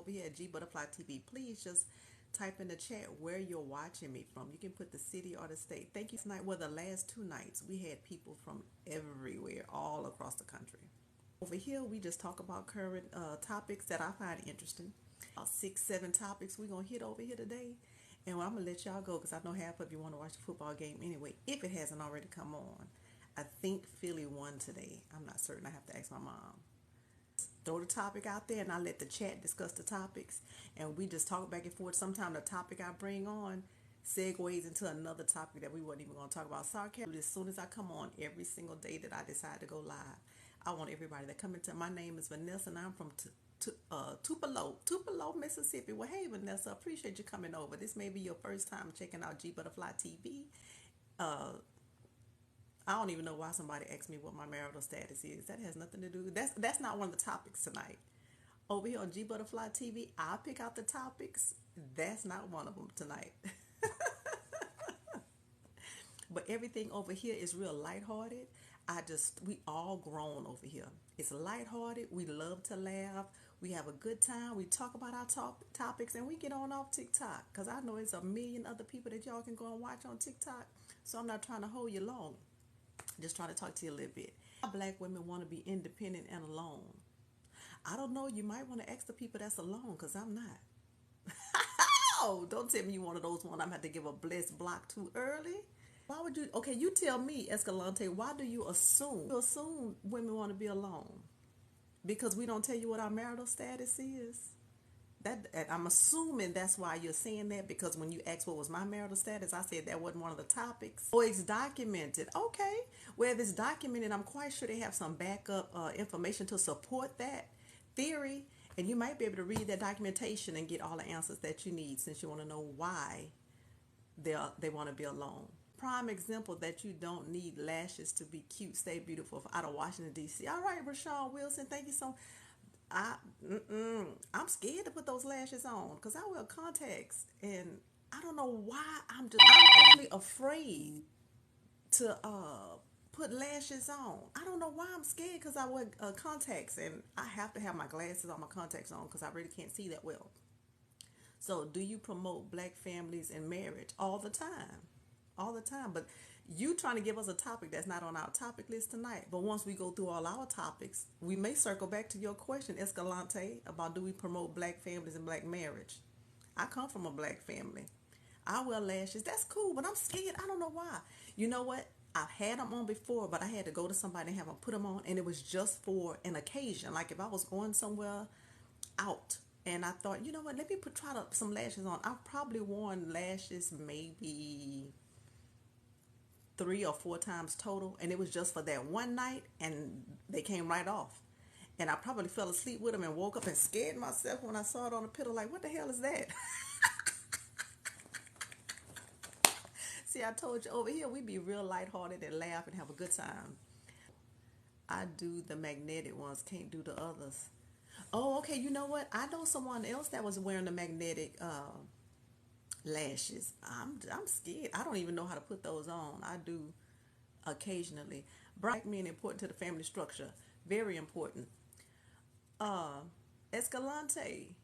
over here at Gbutterfly TV. Please just type in the chat where you're watching me from. You can put the city or the state. Thank you tonight. Well, the last 2 nights we had people from everywhere, all across the country. Over here, we just talk about current topics that I find interesting. About 6, 7 topics we're gonna hit over here today, and I'm gonna let y'all go because I know half of you want to watch the football game anyway. If it hasn't already come on, I think Philly won today. I'm not certain. I have to ask my mom. Throw the topic out there and I let the chat discuss the topics and we just talk back and forth. Sometimes the topic I bring on segues into another topic that we weren't even going to talk about. Sarcasm. As soon as I come on every single day that I decide to go live, I want everybody to come into. My name is Vanessa and I'm from Tupelo, Mississippi. Well, hey Vanessa, appreciate you coming over. This may be your first time checking out Gbutterfly TV. I don't even know why somebody asked me what my marital status is. That has nothing to do. That's not one of the topics tonight. Over here on Gbutterfly TV, I pick out the topics. That's not one of them tonight. But everything over here is real lighthearted. We all grown over here. It's lighthearted. We love to laugh. We have a good time. We talk about our topics and we get on off TikTok. Because I know it's a million other people that y'all can go and watch on TikTok. So I'm not trying to hold you long. Just trying to talk to you a little bit. Black women want to be independent and alone. I don't know. You might want to ask the people that's alone because I'm not. Oh, don't tell me you one of those one I'm have to give a blessed block too early. Why would you? Okay, you tell me, Escalante. Why do you assume women want to be alone? Because we don't tell you what our marital status is. I'm assuming that's why you're saying that, because when you asked what was my marital status, I said that wasn't one of the topics. Oh, it's documented. Okay. Well, if it's documented, I'm quite sure they have some backup information to support that theory. And you might be able to read that documentation and get all the answers that you need since you want to know why they want to be alone. Prime example that you don't need lashes to be cute, stay beautiful out of Washington, D.C. All right, Rashawn Wilson, thank you so much. I'm scared to put those lashes on because I wear contacts and I don't know why I'm actually afraid to put lashes on. I don't know why I'm scared because I wear contacts and I have to have my glasses on, my contacts on because I really can't see that well. So do you promote black families and marriage? All the time. All the time. But you trying to give us a topic that's not on our topic list tonight. But once we go through all our topics, we may circle back to your question, Escalante, about do we promote black families and black marriage. I come from a black family. I wear lashes. That's cool, but I'm scared. I don't know why. You know what? I've had them on before, but I had to go to somebody and have them put them on, and it was just for an occasion. Like if I was going somewhere out, and I thought, you know what? Let me try some lashes on. I've probably worn lashes maybe 3 or 4 times total, and it was just for that one night, and they came right off. And I probably fell asleep with them and woke up and scared myself when I saw it on the pillow. Like, what the hell is that? See, I told you over here we be real lighthearted and laugh and have a good time. I do the magnetic ones, can't do the others. Oh, okay. You know what? I know someone else that was wearing the magnetic lashes. I'm scared. I don't even know how to put those on. I do occasionally. Black men important to the family structure. Very important. Escalante,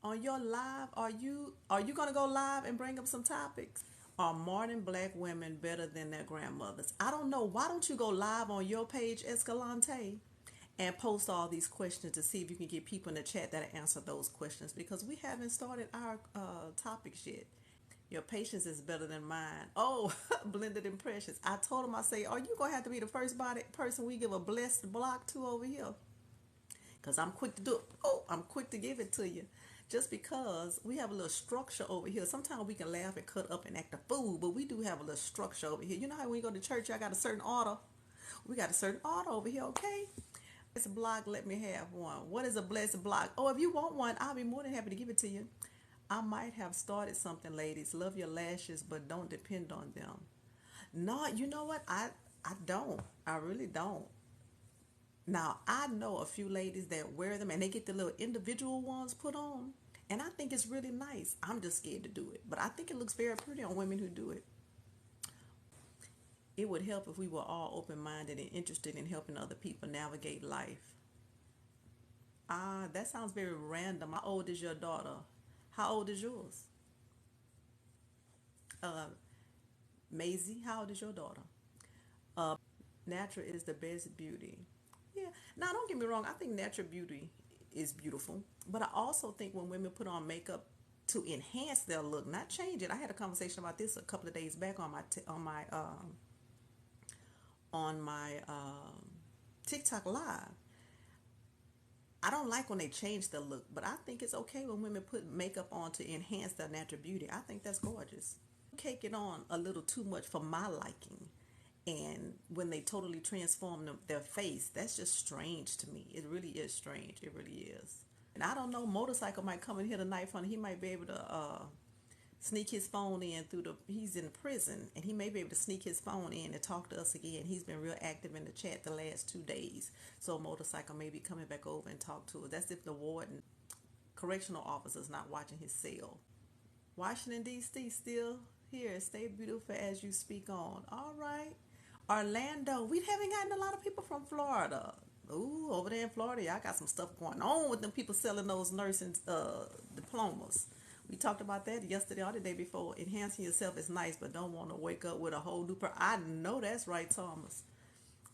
on your live, are you gonna go live and bring up some topics? Are modern black women better than their grandmothers? I don't know. Why don't you go live on your page, Escalante, and post all these questions to see if you can get people in the chat that answer those questions, because we haven't started our topics yet. Your patience is better than mine. Oh, blended impressions. I told him, I say, are you going to have to be the first person we give a blessed block to over here? Because I'm quick to do it. Oh, I'm quick to give it to you. Just because we have a little structure over here. Sometimes we can laugh and cut up and act a fool, but we do have a little structure over here. You know how when you go to church, I got a certain order? We got a certain order over here, okay? It's a block, let me have one. What is a blessed block? Oh, if you want one, I'll be more than happy to give it to you. I might have started something, ladies. Love your lashes, but don't depend on them. No, you know what? I don't. I really don't. Now, I know a few ladies that wear them and they get the little individual ones put on. And I think it's really nice. I'm just scared to do it. But I think it looks very pretty on women who do it. It would help if we were all open-minded and interested in helping other people navigate life. Ah, that sounds very random. How old is your daughter? How old is yours? Uh, Maisie, how old is your daughter? Natural is the best beauty. Yeah. Now, don't get me wrong. I think natural beauty is beautiful, but I also think when women put on makeup to enhance their look, not change it. I had a conversation about this a couple of days back on my TikTok live. I don't like when they change their look, but I think it's okay when women put makeup on to enhance their natural beauty. I think that's gorgeous. Cake it on a little too much for my liking. And when they totally transform their face, that's just strange to me. It really is strange. It really is. And I don't know, motorcycle might come in here tonight. He might be able to sneak his phone in through the. He's in prison, and he may be able to sneak his phone in and talk to us again. He's been real active in the chat the last 2 days, so motorcycle may be coming back over and talk to us. That's if the warden, correctional officer's not watching his cell. Washington D.C. still here. Stay beautiful as you speak on. All right, Orlando. We haven't gotten a lot of people from Florida. Ooh, over there in Florida, y'all got some stuff going on with them people selling those nursing diplomas. We talked about that yesterday or the day before. Enhancing yourself is nice, but don't want to wake up with a whole new I know that's right, Thomas.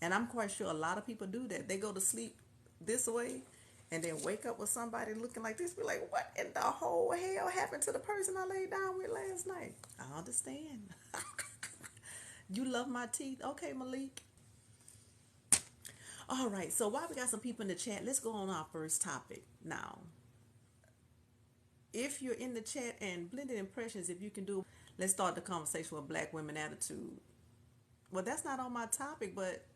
And I'm quite sure a lot of people do that. They go to sleep this way and then wake up with somebody looking like this. Be like, what in the whole hell happened to the person I laid down with last night? I understand. You love my teeth. Okay, Malik. All right, so while we got some people in the chat, let's go on our first topic. Now, if you're in the chat and blended impressions, if you can do, let's start the conversation with black women attitude. Well, that's not on my topic, but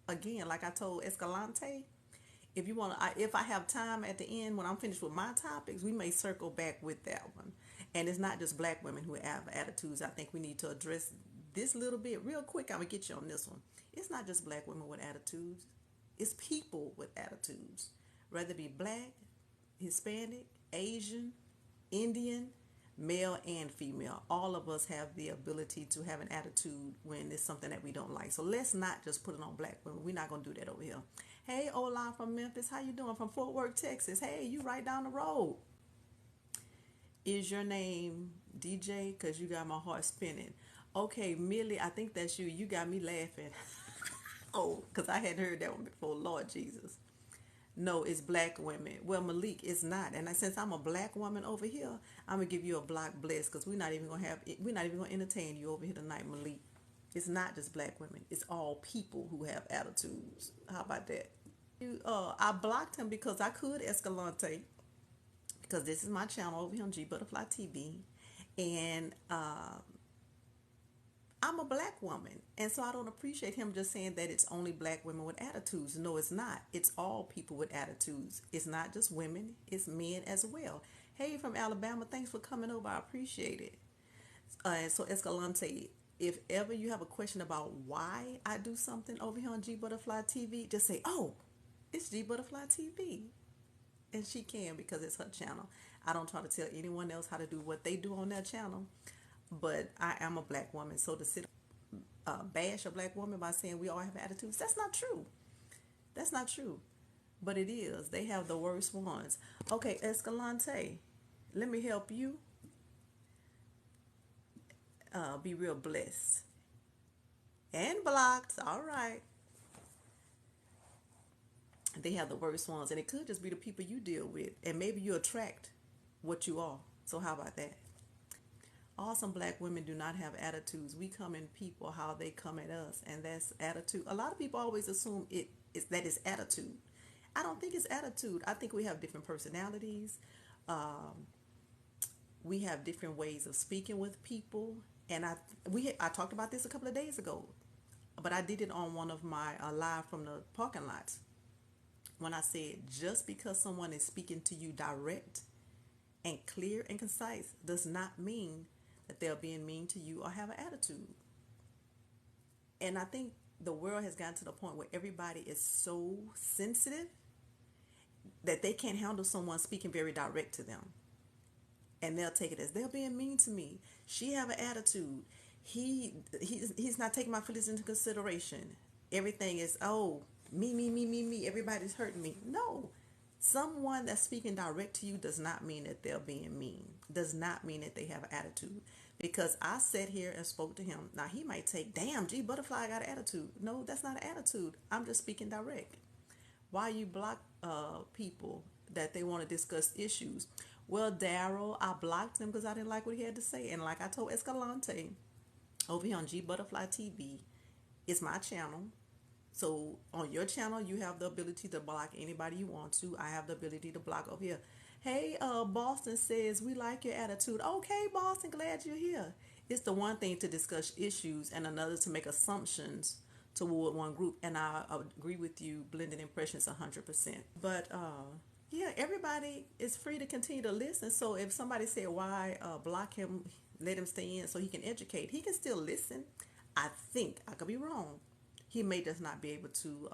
again, like I told Escalante, if you want to, if I have time at the end when I'm finished with my topics, we may circle back with that one. And it's not just black women who have attitudes. I think we need to address this little bit real quick. I'm gonna get you on this one. It's not just black women with attitudes. It's people with attitudes, whether it be black, Hispanic, Asian, Indian, male and female. All of us have the ability to have an attitude when it's something that we don't like. So let's not just put it on black women. We're not gonna do that over here. Hey, Ola from Memphis, how you doing? From Fort Worth, Texas. Hey, you right down the road. Is your name DJ? Because you got my heart spinning. Okay, Millie, I think that's you. You got me laughing. Oh, because I hadn't heard that one before. Lord Jesus. No, it's black women. Well, Malik, it's not. And since I'm a black woman over here, I'm gonna give you a block bless because we're not even gonna entertain you over here tonight, Malik. It's not just black women. It's all people who have attitudes. How about that? I blocked him because I could Escalante because this is my channel over here on Gbutterfly TV, and I'm a black woman, and so I don't appreciate him just saying that it's only black women with attitudes. No, it's not. It's all people with attitudes. It's not just women, it's men as well. Hey, from Alabama, thanks for coming over. I appreciate it. And so, Escalante, if ever you have a question about why I do something over here on Gbutterfly TV, just say, oh, it's Gbutterfly TV. And she can because it's her channel. I don't try to tell anyone else how to do what they do on their channel. But I am a black woman, so to sit bash a black woman by saying we all have attitudes, that's not true. That's not true. But it is. They have the worst ones. Okay, Escalante, let me help you be real blessed. And blocked. All right. They have the worst ones, and it could just be the people you deal with, and maybe you attract what you are. So how about that? Awesome black women do not have attitudes. We come in people how they come at us, and that's attitude. A lot of people always assume that is attitude. I don't think it's attitude. I think we have different personalities. We have different ways of speaking with people, and I talked about this a couple of days ago, but I did it on one of my live from the parking lots when I said just because someone is speaking to you direct and clear and concise does not mean that they're being mean to you or have an attitude. And I think the world has gotten to the point where everybody is so sensitive that they can't handle someone speaking very direct to them. And they'll take it as they're being mean to me. She have an attitude. He's not taking my feelings into consideration. Everything is, oh, me. Everybody's hurting me. No. Someone that's speaking direct to you does not mean that they're being mean, does not mean that they have an attitude. Because I sat here and spoke to him. Now he might take, damn, G Butterfly got an attitude. No, that's not an attitude. I'm just speaking direct. Why you block people that they want to discuss issues? Well, Daryl, I blocked him because I didn't like what he had to say. And like I told Escalante over here on G Butterfly TV, it's my channel. So on your channel, you have the ability to block anybody you want to. I have the ability to block over here. Hey, Boston says we like your attitude. Okay, Boston, glad you're here. It's the one thing to discuss issues and another to make assumptions toward one group. And I agree with you, blended impressions 100%. But yeah, everybody is free to continue to listen. So if somebody said why block him, let him stay in so he can educate, he can still listen. I think I could be wrong. He may just not be able to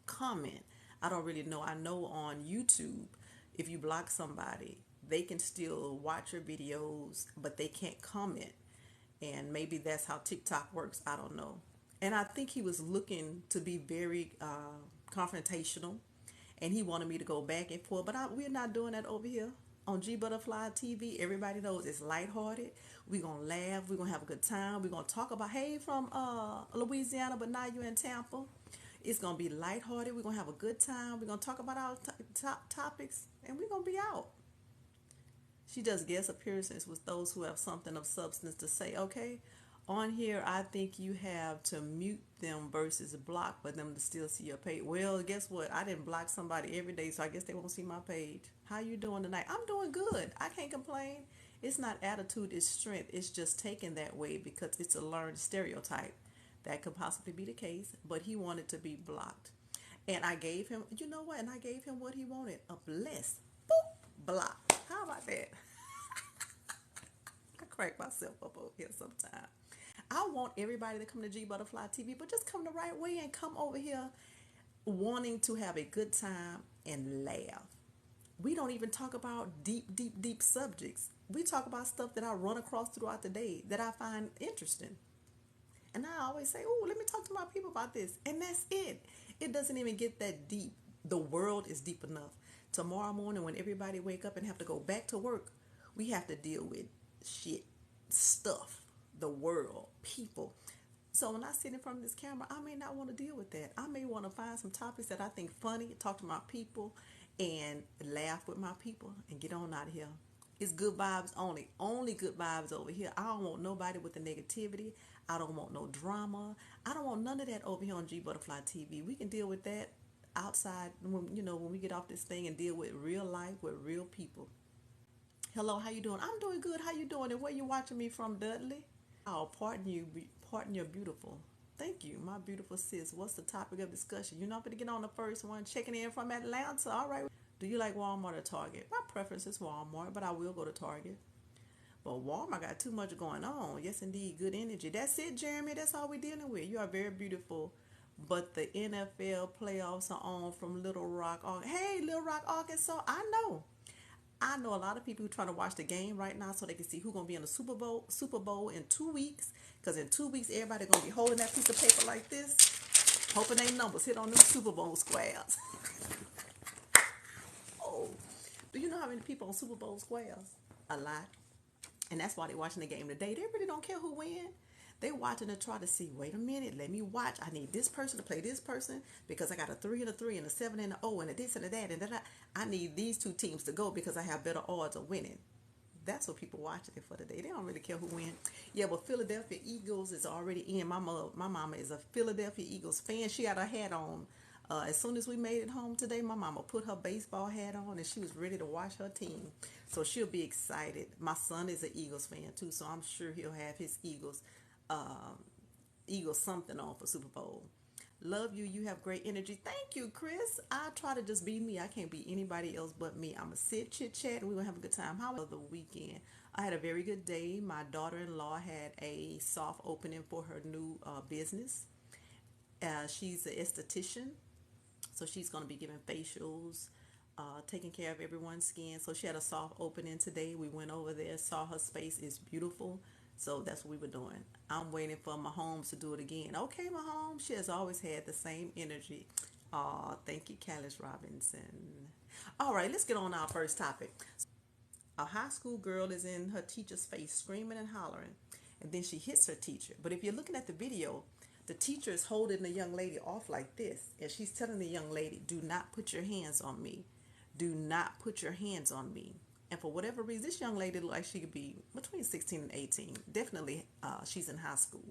comment. I don't really know. I know on YouTube, if you block somebody, they can still watch your videos, but they can't comment. And maybe that's how TikTok works. I don't know. And I think he was looking to be very confrontational, and he wanted me to go back and forth. But we're not doing that over here on G Butterfly TV. Everybody knows it's lighthearted. We're gonna laugh. We're gonna have a good time. We're gonna talk about, hey, from Louisiana, but now you're in Tampa. It's gonna be lighthearted. We're gonna have a good time. We're gonna talk about our top topics, and we're gonna be out. She does guest appearances with those who have something of substance to say. Okay, on here, I think you have to mute them versus block for them to still see your page. Well, guess what? I didn't block somebody every day, so I guess they won't see my page. How you doing tonight? I'm doing good. I can't complain. It's not attitude, it's strength. It's just taken that way because it's a learned stereotype. That could possibly be the case, but he wanted to be blocked. And I gave him, you know what? And I gave him what he wanted, a bliss. Boop, block. How about that? I crack myself up over here sometimes. I want everybody to come to G Butterfly TV, but just come the right way and come over here wanting to have a good time and laugh. We don't even talk about deep subjects. We talk about stuff that I run across throughout the day that I find interesting. And I always say, oh, let me talk to my people about this. And that's it. It doesn't even get that deep. The world is deep enough. Tomorrow morning when everybody wake up and have to go back to work, we have to deal with shit, stuff, the world, people. So when I sit in front of this camera, I may not want to deal with that. I may want to find some topics that I think funny, talk to my people, and laugh with my people and get on out of here. It's good vibes only. Only good vibes over here. I don't want nobody with the negativity. I don't want no drama. I don't want none of that over here on G Butterfly TV. We can deal with that outside when when we get off this thing and deal with real life with real people. Hello, how you doing? I'm doing good. How you doing? And where you watching me from, Dudley? Oh, pardon your beautiful. Thank you, my beautiful sis. What's the topic of discussion? You're not going to get on the first one. Checking in from Atlanta. All right. Do you like Walmart or Target? My preference is Walmart, but I will go to Target. But Walmart got too much going on. Yes, indeed. Good energy. That's it, Jeremy. That's all we're dealing with. You are very beautiful. But the NFL playoffs are on from Little Rock. Hey, Little Rock, Arkansas. I know. I know a lot of people who are trying to watch the game right now so they can see who's going to be in the Super Bowl in 2 weeks. Because in 2 weeks, everybody going to be holding that piece of paper like this, hoping their numbers hit on them Super Bowl squares. Oh, do you know how many people on Super Bowl squares? A lot. And that's why they're watching the game today. They really don't care who wins. They watching to try to see, wait a minute, let me watch. I need this person to play this person because I got a 3 and a 3 and a 7 and a 0 and a this and a that and that. I need these two teams to go because I have better odds of winning. That's what people watching it for today. They don't really care who wins. Yeah, but Philadelphia Eagles is already in. My mama is a Philadelphia Eagles fan. She got her hat on. As soon as we made it home today, my mama put her baseball hat on and she was ready to watch her team. So she'll be excited. My son is an Eagles fan too, so I'm sure he'll have his Eagles something on for Super Bowl. Love you. You have great energy. Thank you, Chris. I try to just be me. I can't be anybody else but me. I'm going to sit, chit, chat, and we're going to have a good time. How was the weekend? I had a very good day. My daughter-in-law had a soft opening for her new business. She's an esthetician, so she's going to be giving facials, taking care of everyone's skin. So she had a soft opening today. We went over there, saw her space. It's beautiful. So that's what we were doing. I'm waiting for Mahomes to do it again. Okay, Mahomes, she has always had the same energy. Aw, thank you, Callis Robinson. All right, let's get on our first topic. A high school girl is in her teacher's face screaming and hollering, and then she hits her teacher. But if you're looking at the video, the teacher is holding the young lady off like this, and she's telling the young lady, do not put your hands on me. Do not put your hands on me. And for whatever reason, this young lady looked like she could be between 16 and 18. Definitely, she's in high school.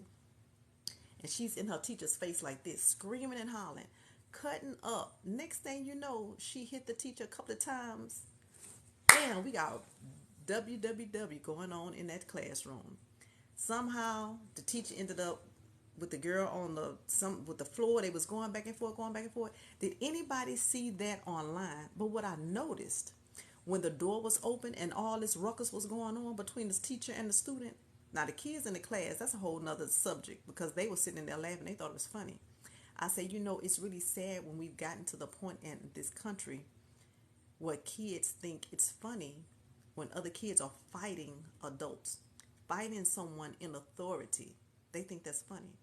And she's in her teacher's face like this, screaming and hollering, cutting up. Next thing you know, she hit the teacher a couple of times. Damn, we got WWW going on in that classroom. Somehow, the teacher ended up with the girl on the floor. They was going back and forth, going back and forth. Did anybody see that online? But what I noticed when the door was open and all this ruckus was going on between the teacher and the student. Now the kids in the class, that's a whole nother subject because they were sitting in there laughing. They thought it was funny. I say, it's really sad when we've gotten to the point in this country where kids think it's funny when other kids are fighting adults, fighting someone in authority. They think that's funny.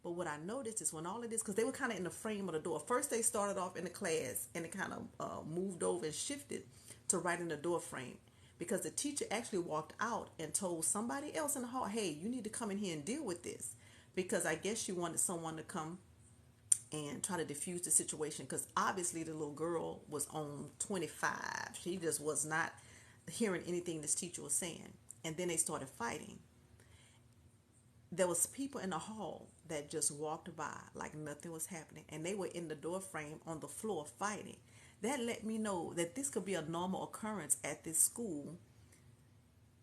But what I noticed is when all of this, because they were kind of in the frame of the door. First they started off in the class and it kind of moved over and shifted to right in the door frame. Because the teacher actually walked out and told somebody else in the hall, hey, you need to come in here and deal with this. Because I guess she wanted someone to come and try to diffuse the situation. Because obviously the little girl was on 25. She just was not hearing anything this teacher was saying. And then they started fighting. There was people in the hall that just walked by like nothing was happening. And they were in the door frame on the floor fighting. That let me know that this could be a normal occurrence at this school,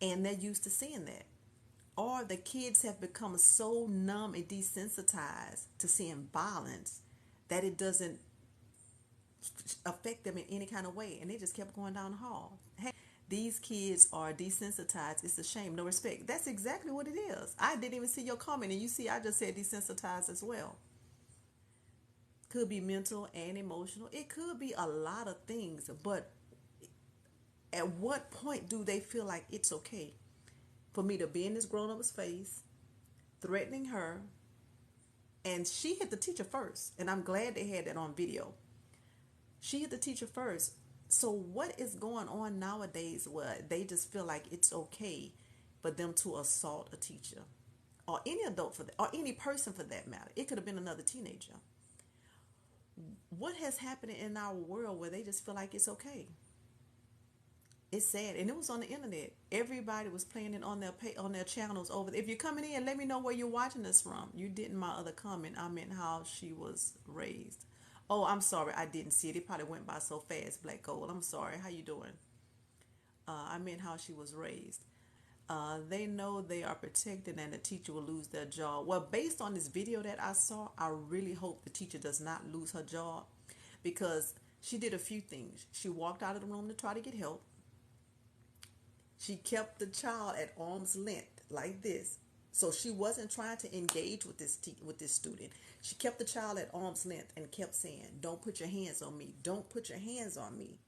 and they're used to seeing that. Or the kids have become so numb and desensitized to seeing violence that it doesn't affect them in any kind of way, and they just kept going down the hall. Hey, these kids are desensitized. It's a shame. No respect. That's exactly what it is. I didn't even see your comment, and you see I just said desensitized as well. Could be mental and emotional. It could be a lot of things, but at what point do they feel like it's okay for me to be in this grown-up's face, threatening her, and she hit the teacher first, and I'm glad they had that on video. She hit the teacher first. So what is going on nowadays where they just feel like it's okay for them to assault a teacher or any adult or any person for that matter? It could have been another teenager. What has happened in our world where they just feel like it's okay? It's sad, and it was on the internet. Everybody was playing it on their channels over there. If you're coming in, let me know where you're watching this from. You didn't. My other comment, I meant how she was raised. Oh, I'm sorry, I didn't see it. It probably went by so fast. Black Gold. I'm sorry. How you doing? I meant how she was raised. They know they are protected and the teacher will lose their job. Well, based on this video that I saw, I really hope the teacher does not lose her job because she did a few things. She walked out of the room to try to get help. She kept the child at arm's length like this. So she wasn't trying to engage with this student. She kept the child at arm's length and kept saying, don't put your hands on me. Don't put your hands on me.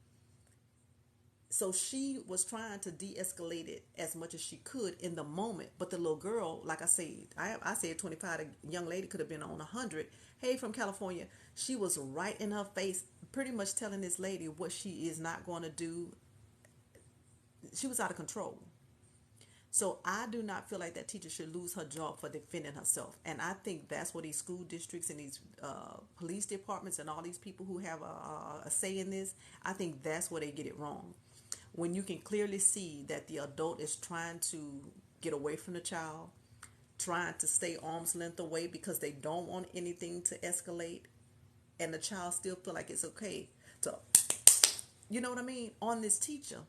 So she was trying to de-escalate it as much as she could in the moment. But the little girl, like I said, I said 25, the young lady could have been on 100. Hey, from California, she was right in her face, pretty much telling this lady what she is not going to do. She was out of control. So I do not feel like that teacher should lose her job for defending herself. And I think that's what these school districts and these police departments and all these people who have a say in this, I think that's where they get it wrong. When you can clearly see that the adult is trying to get away from the child, trying to stay arm's length away because they don't want anything to escalate, and the child still feel like it's okay to, you know what I mean, on this teacher.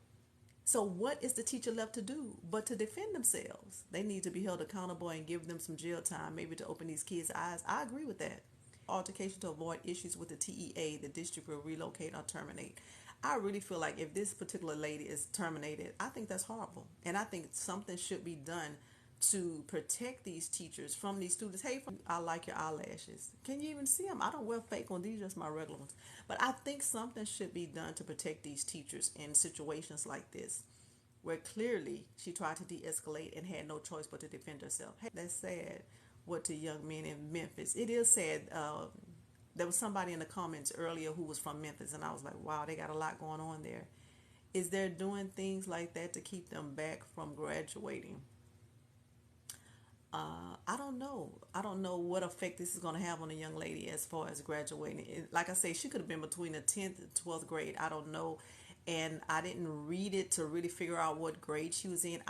So what is the teacher left to do but to defend themselves? They need to be held accountable and give them some jail time, maybe to open these kids' eyes. I agree with that. Altercation to avoid issues with the TEA, the district will relocate or terminate. I really feel like if this particular lady is terminated, I think that's horrible. And I think something should be done to protect these teachers from these students. Hey, I like your eyelashes. Can you even see them? I don't wear fake ones. These are just my regular ones. But I think something should be done to protect these teachers in situations like this, where clearly she tried to de-escalate and had no choice but to defend herself. Hey, that's sad. What to young men in Memphis. It is sad. there was somebody in the comments earlier who was from Memphis, and I was like, wow, they got a lot going on there. Is they're doing things like that to keep them back from graduating? I don't know. I don't know what effect this is going to have on a young lady as far as graduating. Like I say, she could have been between the 10th and 12th grade. I don't know. And I didn't read it to really figure out what grade she was in.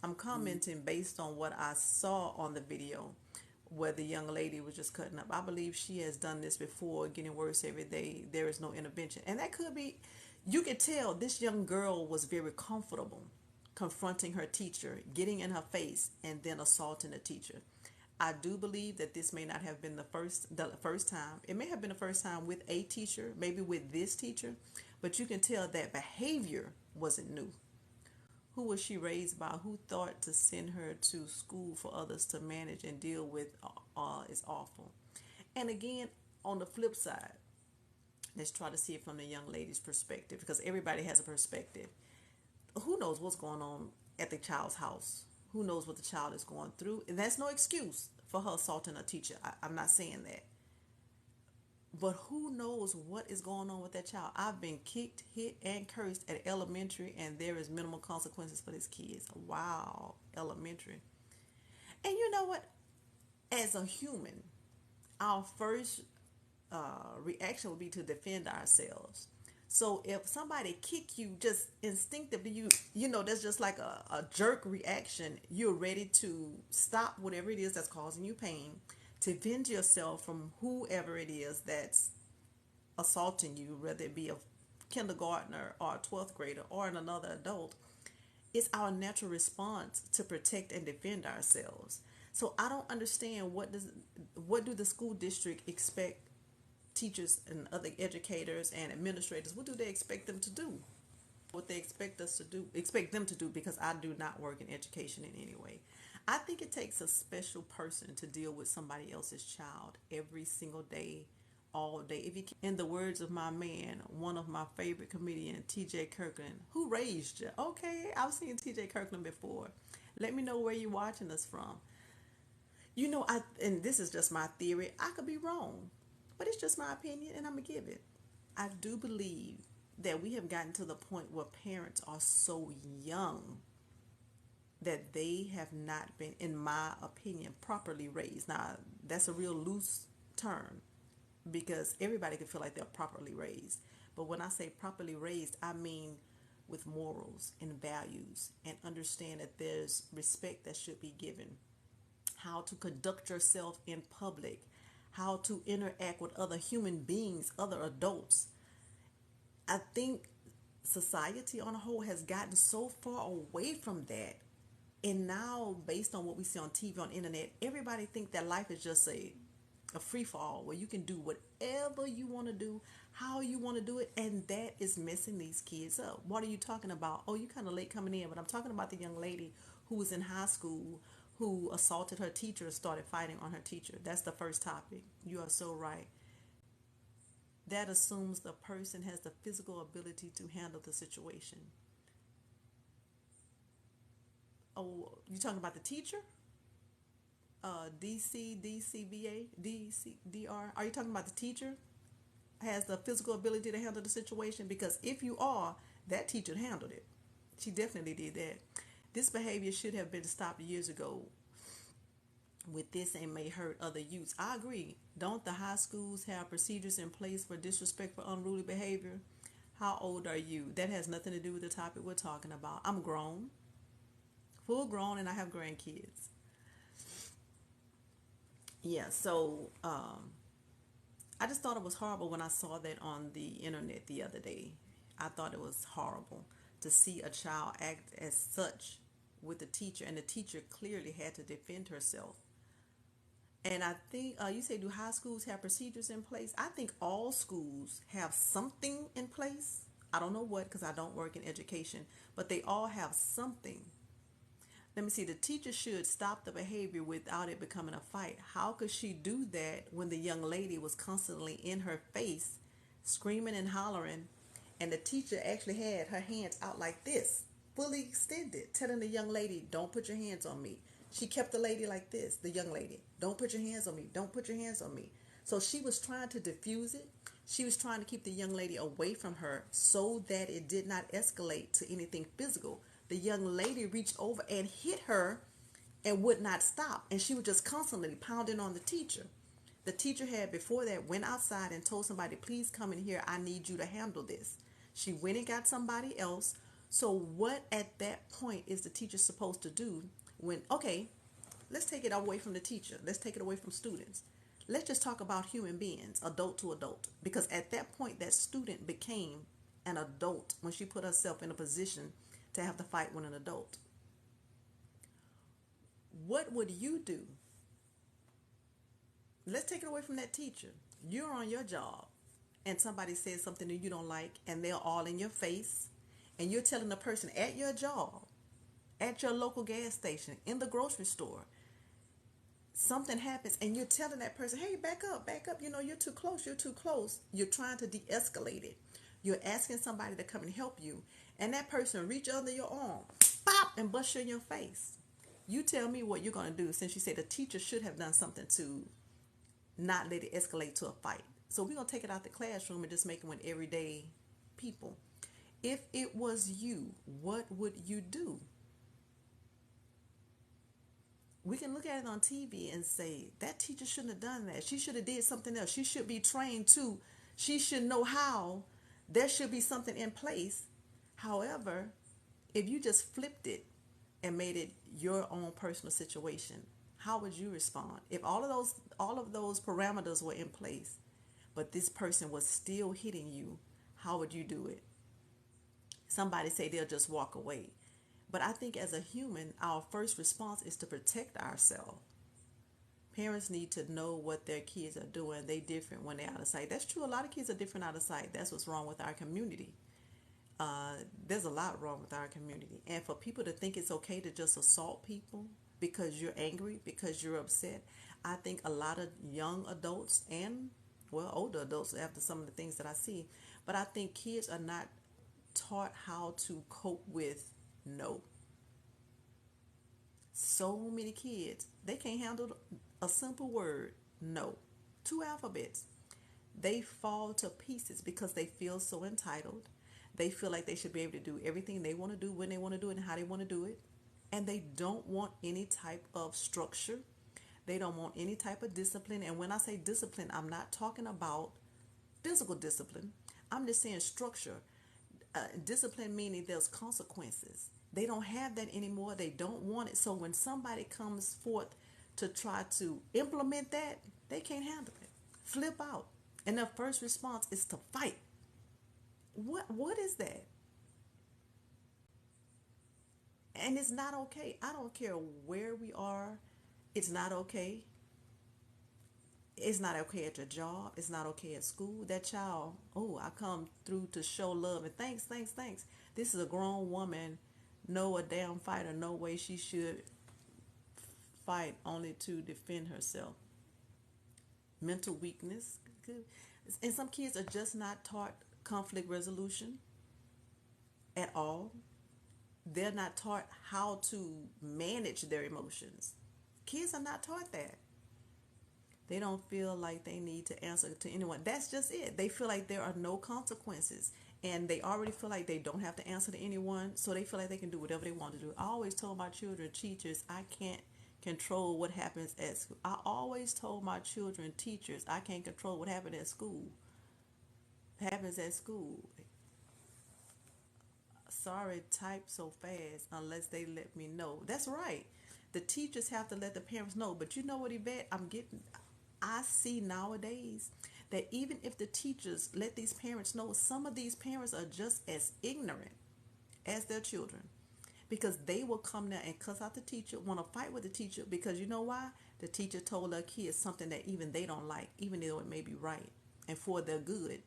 I'm commenting based on what I saw on the video where the young lady was just cutting up. I believe she has done this before, getting worse every day. There is no intervention. And that could be, you could tell this young girl was very comfortable confronting her teacher, getting in her face, and then assaulting the teacher. I do believe that this may not have been the first time. It may have been the first time with a teacher, maybe with this teacher, but you can tell that behavior wasn't new. Who was she raised by? Who thought to send her to school for others to manage and deal with is awful. And again, on the flip side, let's try to see it from the young lady's perspective because everybody has a perspective. Who knows what's going on at the child's house? Who knows what the child is going through? And that's no excuse for her assaulting a teacher. I'm not saying that. But who knows what is going on with that child? I've been kicked, hit, and cursed at elementary, and there is minimal consequences for these kids. Wow, elementary. And you know what? As a human, our first reaction would be to defend ourselves. So if somebody kick you, just instinctively, you know, that's just like a jerk reaction. You're ready to stop whatever it is that's causing you pain, to defend yourself from whoever it is that's assaulting you, whether it be a kindergartner or a 12th grader or another adult. It's our natural response to protect and defend ourselves. So I don't understand what do the school district expect teachers and other educators and administrators, what do they expect them to do? What they expect them to do, because I do not work in education in any way. I think it takes a special person to deal with somebody else's child every single day, all day. If you can, in the words of my man, one of my favorite comedian, TJ Kirkland, who raised you? Okay, I've seen TJ Kirkland before. Let me know where you're watching us from. And this is just my theory. I could be wrong, but it's just my opinion and I'm going to give it. I do believe that we have gotten to the point where parents are so young that they have not been, in my opinion, properly raised. Now, that's a real loose term because everybody can feel like they're properly raised. But when I say properly raised, I mean with morals and values and understand that there's respect that should be given, how to conduct yourself in public, how to interact with other human beings, other adults. I think society on a whole has gotten so far away from that. And now, based on what we see on TV, on internet, everybody think that life is just a free fall where you can do whatever you want to do, how you want to do it, and that is messing these kids up. What are you talking about? Oh, you kind of late coming in, but I'm talking about the young lady who was in high school who assaulted her teacher and started fighting on her teacher. That's the first topic. You are so right. That assumes the person has the physical ability to handle the situation. Oh, you talking about the teacher? DCBA? Are you talking about the teacher has the physical ability to handle the situation? Because if you are, that teacher handled it. She definitely did that. This behavior should have been stopped years ago with this and may hurt other youths. I agree. Don't the high schools have procedures in place for disrespectful, unruly behavior? How old are you? That has nothing to do with the topic we're talking about. I'm grown, full grown, and I have grandkids. Yeah, so I just thought it was horrible when I saw that on the internet the other day. I thought it was horrible to see a child act as such with the teacher, and the teacher clearly had to defend herself. And I think you say, do high schools have procedures in place? I think all schools have something in place. I don't know what because I don't work in education, but they all have something. Let me see, the teacher should stop the behavior without it becoming a fight. How could she do that when the young lady was constantly in her face, screaming and hollering, and the teacher actually had her hands out like this, fully extended, telling the young lady, don't put your hands on me. She kept the lady like this, the young lady, don't put your hands on me, don't put your hands on me. So she was trying to diffuse it. She was trying to keep the young lady away from her so that it did not escalate to anything physical. The young lady reached over and hit her and would not stop. And she was just constantly pounding on the teacher. The teacher had before that went outside and told somebody, please come in here. I need you to handle this. She went and got somebody else. So what at that point is the teacher supposed to do when, okay, let's take it away from the teacher. Let's take it away from students. Let's just talk about human beings, adult to adult. Because at that point, that student became an adult when she put herself in a position to have to fight with an adult. What would you do? Let's take it away from that teacher. You're on your job and somebody says something that you don't like and they're all in your face and you're telling the person at your job, at your local gas station, in the grocery store, something happens and you're telling that person, hey, back up, you're too close, You're trying to de-escalate it. You're asking somebody to come and help you, and that person reach under your arm, pop, and bust you in your face. You tell me what you're going to do, since you say the teacher should have done something to not let it escalate to a fight. So we're going to take it out the classroom and just make it with everyday people. If it was you, what would you do? We can look at it on TV and say, that teacher shouldn't have done that. She should have did something else. She should be trained too. She should know how. There should be something in place. However, if you just flipped it and made it your own personal situation, how would you respond? If all of those parameters were in place, but this person was still hitting you, how would you do it? Somebody say they'll just walk away. But I think as a human, our first response is to protect ourselves. Parents need to know what their kids are doing. They different when they're out of sight. That's true. A lot of kids are different out of sight. That's what's wrong with our community. There's a lot wrong with our community. And for people to think it's okay to just assault people because you're angry, because you're upset, I think a lot of young adults and, well, older adults, after some of the things that I see, but I think kids are not taught how to cope with no. So many kids, they can't handle a simple word, no. 2 alphabets. They fall to pieces because they feel so entitled. They feel like they should be able to do everything they want to do when they want to do it and how they want to do it. And they don't want any type of structure. They don't want any type of discipline. And when I say discipline, I'm not talking about physical discipline. I'm just saying structure. Discipline meaning there's consequences. They don't have that anymore. They don't want it. So when somebody comes forth to try to implement that, they can't handle it. Flip out. And their first response is to fight. What is that? And it's not okay. I don't care where we are. It's not okay. It's not okay at your job. It's not okay at school. That child, oh, I come through to show love and thanks. This is a grown woman, no a damn fighter, no way she should fight only to defend herself. Mental weakness. And some kids are just not taught conflict resolution at all. They're not taught how to manage their emotions. Kids are not taught that. They don't feel like they need to answer to anyone. That's just it. They feel like there are no consequences. And they already feel like they don't have to answer to anyone. So they feel like they can do whatever they want to do. I always told my children, teachers, I can't control what happens at school. I always told my children, teachers, I can't control what happens at school. Happens at school. Sorry, type so fast unless they let me know. That's right. The teachers have to let the parents know. But you know what, Yvette? I see nowadays that even if the teachers let these parents know, some of these parents are just as ignorant as their children, because they will come there and cuss out the teacher, want to fight with the teacher, because you know why? The teacher told their kids something that even they don't like, even though it may be right and for their good.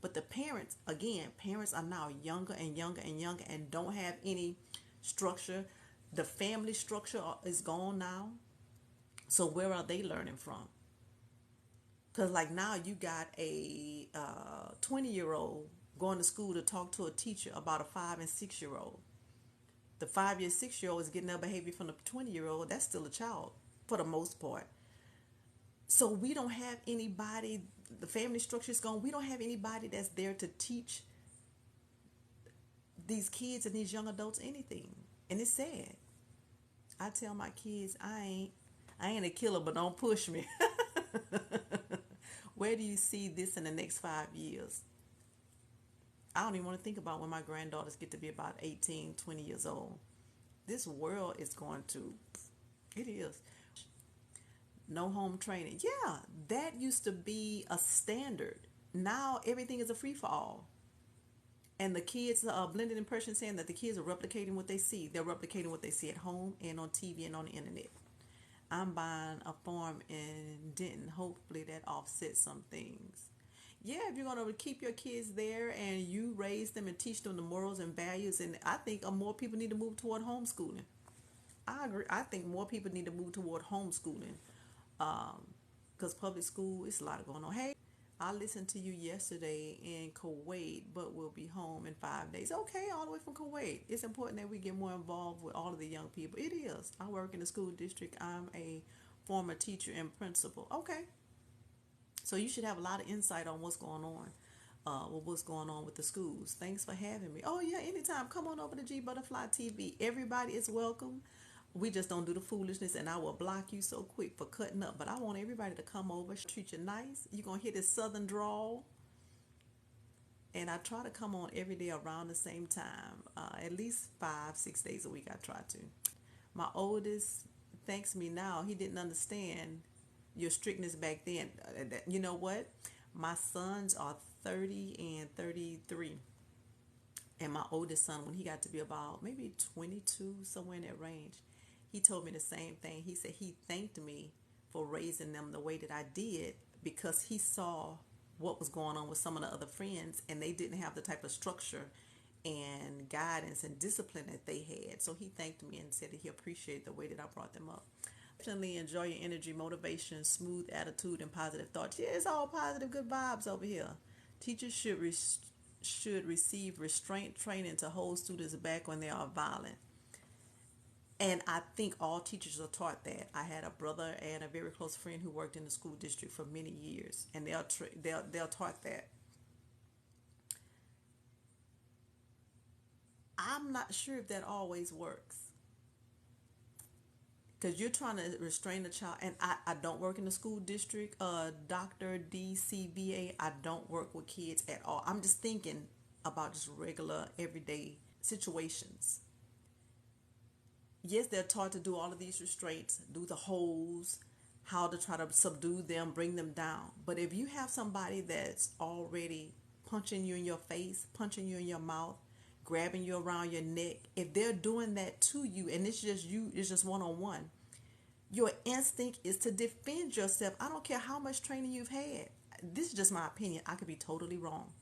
But the parents, again, parents are now younger and younger and younger and don't have any structure. The family structure is gone now. So where are they learning from? Because like now you got a 20-year-old going to school to talk to a teacher about a 5 and 6-year-old. The 5-year, 6-year-old is getting their behavior from the 20-year-old. That's still a child for the most part. So we don't have anybody, the family structure is gone. We don't have anybody that's there to teach these kids and these young adults anything. And it's sad. I tell my kids, I ain't a killer, but don't push me. Where do you see this in the next 5 years? I don't even want to think about when my granddaughters get to be about 18, 20 years old. This world is going to, it is. No home training. Yeah, that used to be a standard. Now everything is a free for all. And the kids are blended impression saying that the kids are replicating what they see. They're replicating what they see at home and on TV and on the internet. I'm buying a farm in Denton. Hopefully that offsets some things. Yeah, if you're going to keep your kids there and you raise them and teach them the morals and values, and I think more people need to move toward homeschooling. I agree. I think more people need to move toward homeschooling because public school is a lot going on. Hey, I listened to you yesterday in Kuwait, but we'll be home in 5 days. Okay, all the way from Kuwait. It's important that we get more involved with all of the young people. It is. I work in the school district. I'm a former teacher and principal. Okay, so you should have a lot of insight on what's going on. With what's going on with the schools. Thanks for having me. Oh yeah, anytime. Come on over to Gbutterfly TV. Everybody is welcome. We just don't do the foolishness, and I will block you so quick for cutting up. But I want everybody to come over, treat you nice. You're gonna hear this southern drawl, and I try to come on every day around the same time, at least 5, 6 days a week. I try to. My oldest thanks me now. He didn't understand your strictness back then. You know what? My sons are 30 and 33. And my oldest son, when he got to be about maybe 22, somewhere in that range, he told me the same thing. He said he thanked me for raising them the way that I did because he saw what was going on with some of the other friends and they didn't have the type of structure and guidance and discipline that they had. So he thanked me and said that he appreciated the way that I brought them up. Definitely enjoy your energy, motivation, smooth attitude, and positive thoughts. Yeah, it's all positive, good vibes over here. Teachers should receive restraint training to hold students back when they are violent. And I think all teachers are taught that. I had a brother and a very close friend who worked in the school district for many years, and they're taught that. I'm not sure if that always works because you're trying to restrain a child. And I don't work in the school district. Dr. DCBA, I don't work with kids at all. I'm just thinking about just regular everyday situations. Yes, they're taught to do all of these restraints, do the holds, how to try to subdue them, bring them down. But if you have somebody that's already punching you in your face, punching you in your mouth, grabbing you around your neck, if they're doing that to you and it's just you, it's just one on one, your instinct is to defend yourself. I don't care how much training you've had. This is just my opinion. I could be totally wrong.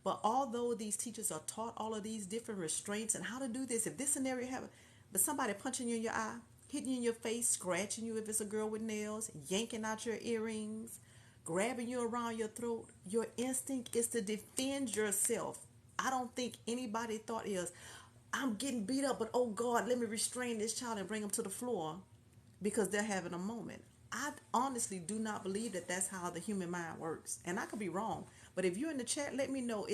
But although these teachers are taught all of these different restraints and how to do this, if this scenario happens, but somebody punching you in your eye, hitting you in your face, scratching you if it's a girl with nails, yanking out your earrings, grabbing you around your throat, your instinct is to defend yourself. I don't think anybody thought is, I'm getting beat up, but oh God, let me restrain this child and bring him to the floor because they're having a moment. I honestly do not believe that that's how the human mind works. And I could be wrong. But if you're in the chat, let me know,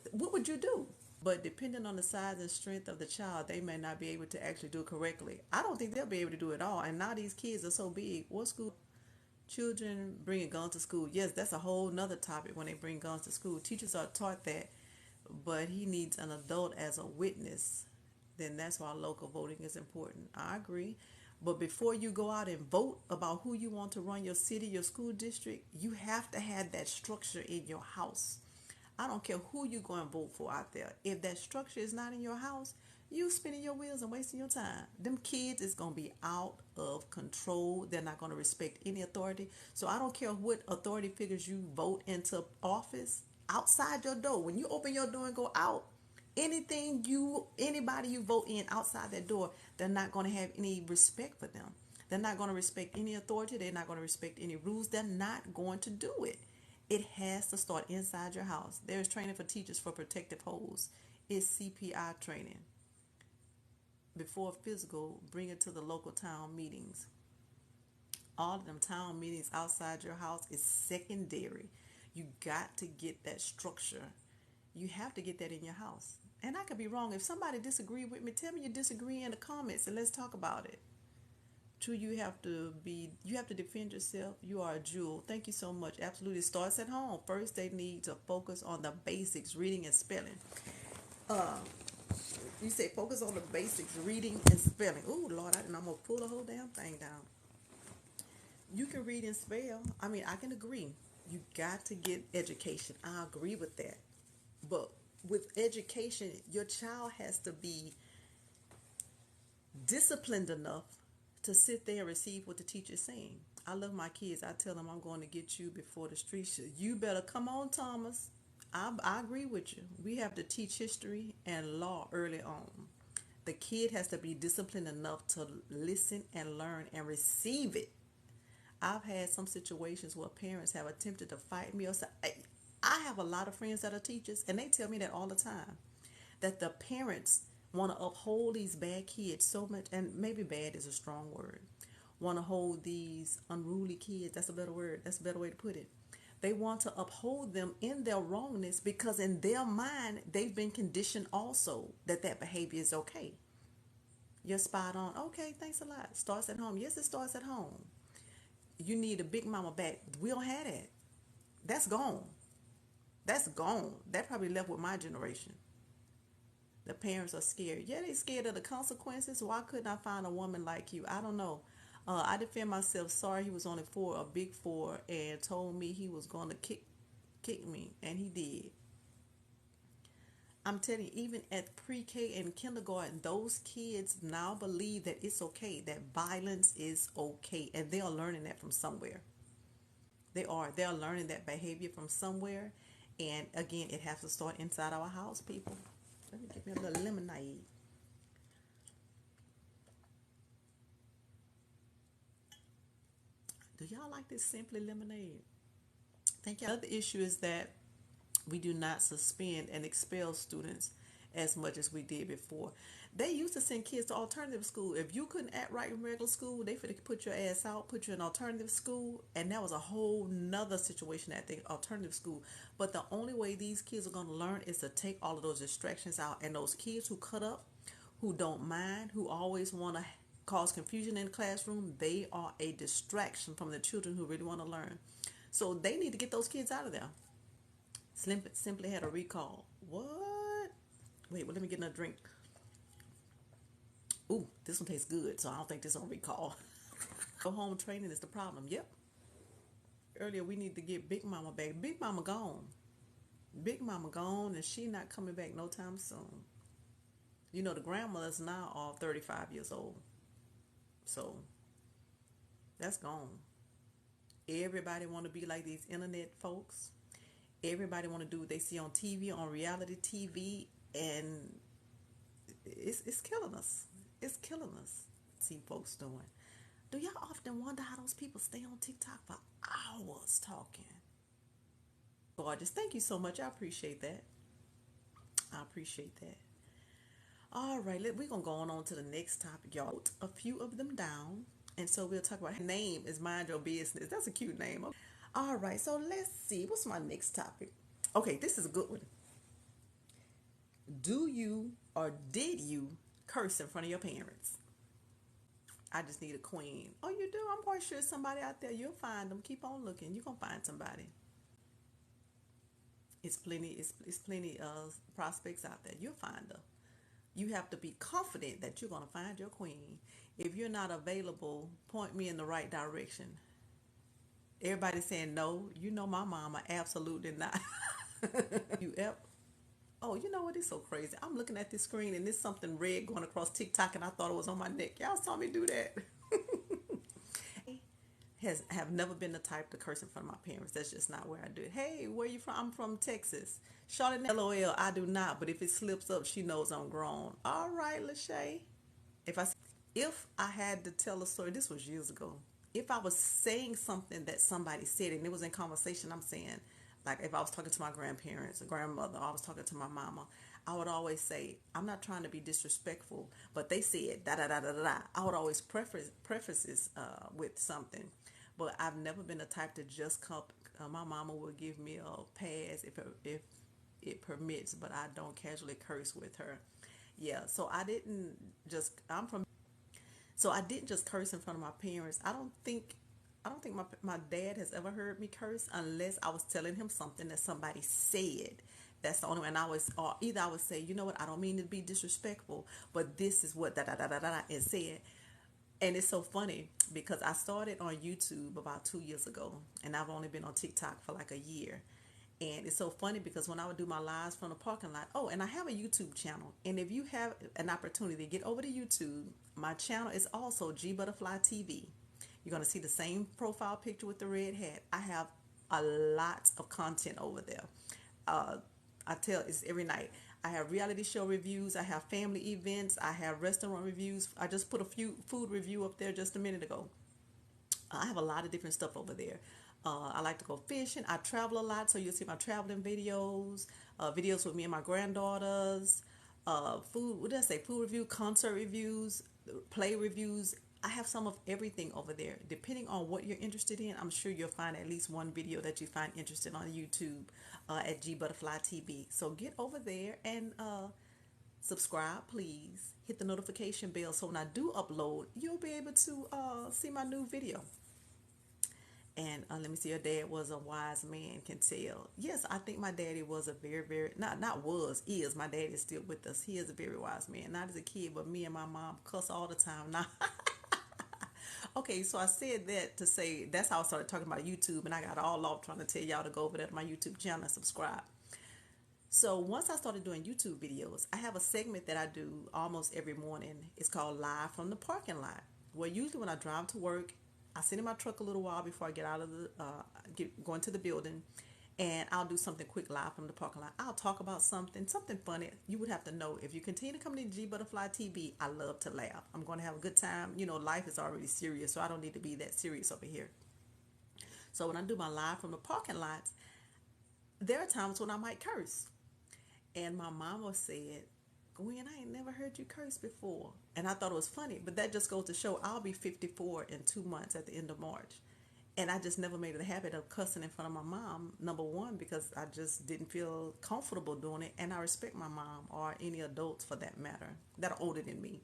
what would you do? But depending on the size and strength of the child, they may not be able to actually do it correctly. I don't think they'll be able to do it all. And now these kids are so big. What school? Children bringing guns to school. Yes, that's a whole nother topic when they bring guns to school. Teachers are taught that, but he needs an adult as a witness. Then that's why local voting is important. I agree. But before you go out and vote about who you want to run your city, your school district, you have to have that structure in your house. I don't care who you go and vote for out there. If that structure is not in your house, you spinning your wheels and wasting your time. Them kids is going to be out of control. They're not going to respect any authority. So I don't care what authority figures you vote into office outside your door. When you open your door and go out, anybody you vote in outside that door, they're not going to have any respect for them. They're not going to respect any authority. They're not going to respect any rules. They're not going to do it. It has to start inside your house. There's training for teachers for protective holds. It's CPI training. Before physical, bring it to the local town meetings. All of them town meetings outside your house is secondary. You got to get that structure. You have to get that in your house. And I could be wrong. If somebody disagree with me, tell me you disagree in the comments and let's talk about it. True, you have to defend yourself. You are a jewel. Thank you so much. Absolutely. It starts at home. First, they need to focus on the basics, reading and spelling. Uh, you say focus on the basics, reading and spelling. Ooh, Lord, I'm going to pull the whole damn thing down. You can read and spell. I mean, I can agree. You got to get education. I agree with that. But with education, your child has to be disciplined enough to sit there and receive what the teacher's saying. I love my kids. I tell them I'm going to get you before the streets. You better come on, Thomas. I agree with you. We have to teach history and law early on. The kid has to be disciplined enough to listen and learn and receive it. I've had some situations where parents have attempted to fight me or say, I have a lot of friends that are teachers, and they tell me that all the time. That the parents want to uphold these bad kids so much, and maybe bad is a strong word. Want to hold these unruly kids. That's a better word. That's a better way to put it. They want to uphold them in their wrongness because in their mind, they've been conditioned also that behavior is okay. You're spot on. Okay, thanks a lot. Starts at home. Yes, it starts at home. You need a big mama back. We don't have that. That's gone. That's gone. That probably left with my generation. The parents are scared. Yeah, they scared of the consequences. Why couldn't I find a woman like you? I don't know. I defend myself. Sorry, he was only four, a big four, and told me he was going to kick me, and he did. I'm telling you, even at pre-K and kindergarten, those kids now believe that it's okay, that violence is okay, and they are learning that from somewhere. They are. They are learning that behavior from somewhere, and again, it has to start inside our house, people. Let me get me a little lemonade. Do y'all like this simply lemonade? Thank you. Another issue is that we do not suspend and expel students as much as we did before. They used to send kids to alternative school. If you couldn't act right in regular school, they could put your ass out, put you in alternative school, and that was a whole nother situation at the alternative school. But the only way these kids are going to learn is to take all of those distractions out. And those kids who cut up, who don't mind, who always want to cause confusion in the classroom, they are a distraction from the children who really want to learn. So they need to get those kids out of there. Simply had a recall. What? Wait, well, let me get another drink. Ooh, this one tastes good, so I don't think this on recall. Go home training is the problem. Yep. Earlier, we need to get Big Mama back. Big Mama gone. Big Mama gone, and she not coming back no time soon. You know, the grandmothers now are 35 years old. So, that's gone. Everybody want to be like these internet folks. Everybody want to do what they see on TV, on reality TV, and it's killing us. It's killing us. See folks doing. Do y'all often wonder how those people stay on TikTok for hours talking? Gorgeous. Thank you so much. I appreciate that. I appreciate that. All right, we're going to go on to the next topic, y'all. Wrote a few of them down, and so we'll talk about name is Mind Your Business. That's a cute name. All right, so let's see. What's my next topic? Okay, this is a good one. Do you or did you curse in front of your parents? I just need a queen. Oh, you do? I'm quite sure somebody out there. You'll find them. Keep on looking. You're going to find somebody. It's plenty of prospects out there. You'll find them. You have to be confident that you're going to find your queen. If you're not available, point me in the right direction. Everybody's saying no. You know my mama, absolutely not. You ever? Oh, you know what? It's so crazy. I'm looking at this screen and there's something red going across TikTok, and I thought it was on my neck. Y'all saw me do that. Have never been the type to curse in front of my parents. That's just not where I do it. Hey, where you from? I'm from Texas. Charlotte, LOL. I do not, but if it slips up, she knows I'm grown. All right, Lachey. If I had to tell a story, this was years ago. If I was saying something that somebody said and it was in conversation, I'm saying, like if I was talking to my grandparents, a grandmother, I was talking to my mama, I would always say, I'm not trying to be disrespectful, but they said da da da da da da. I would always prefaces with something, but I've never been the type to just come. My mama will give me a pass if it permits, but I don't casually curse with her. Yeah, so I didn't just. I'm from. So I didn't just curse in front of my parents. I don't think my dad has ever heard me curse unless I was telling him something that somebody said. That's the only way. And or either I would say, you know what, I don't mean to be disrespectful, but this is what da da da da da da is said. And it's so funny because I started on YouTube about 2 years ago, and I've only been on TikTok for like a year. And it's so funny because when I would do my lives from the parking lot, oh, and I have a YouTube channel. And if you have an opportunity to get over to YouTube, my channel is also Gbutterfly TV. You're going to see the same profile picture with the red hat. I have a lot of content over there. Uh, I tell it's every night. I have reality show reviews. I have family events. I have restaurant reviews. I just put a few food review up there just a minute ago. I have a lot of different stuff over there. I like to go fishing. I travel a lot, so you'll see my traveling videos, videos with me and my granddaughters, food. What did I say? Food review, concert reviews, play reviews. I have some of everything over there. Depending on what you're interested in, I'm sure you'll find at least one video that you find interesting on YouTube at G Butterfly TV. So get over there and subscribe, please. Hit the notification bell so when I do upload, you'll be able to see my new video. And let me see, your dad was a wise man, can tell. Yes, I think my daddy was a very, very, not was, is. My dad is still with us. He is a very wise man. Not as a kid, but me and my mom cuss all the time. Now, okay, so I said that to say that's how I started talking about YouTube, and I got all off trying to tell y'all to go over there to my YouTube channel and subscribe. So once I started doing YouTube videos, I have a segment that I do almost every morning. It's called Live from the Parking Lot. Where usually when I drive to work, I sit in my truck a little while before I get out of the go into the building, and I'll do something quick live from the parking lot. I'll talk about something funny. You would have to know if you continue to come to G Butterfly TV. I love to laugh. I'm going to have a good time. You know, life is already serious, so I don't need to be that serious over here. So when I do my live from the parking lots, there are times when I might curse. And my mama said, Gwen, I ain't never heard you curse before. And I thought it was funny, but that just goes to show I'll be 54 in 2 months at the end of March. And I just never made it a habit of cussing in front of my mom, number one, because I just didn't feel comfortable doing it. And I respect my mom or any adults for that matter that are older than me.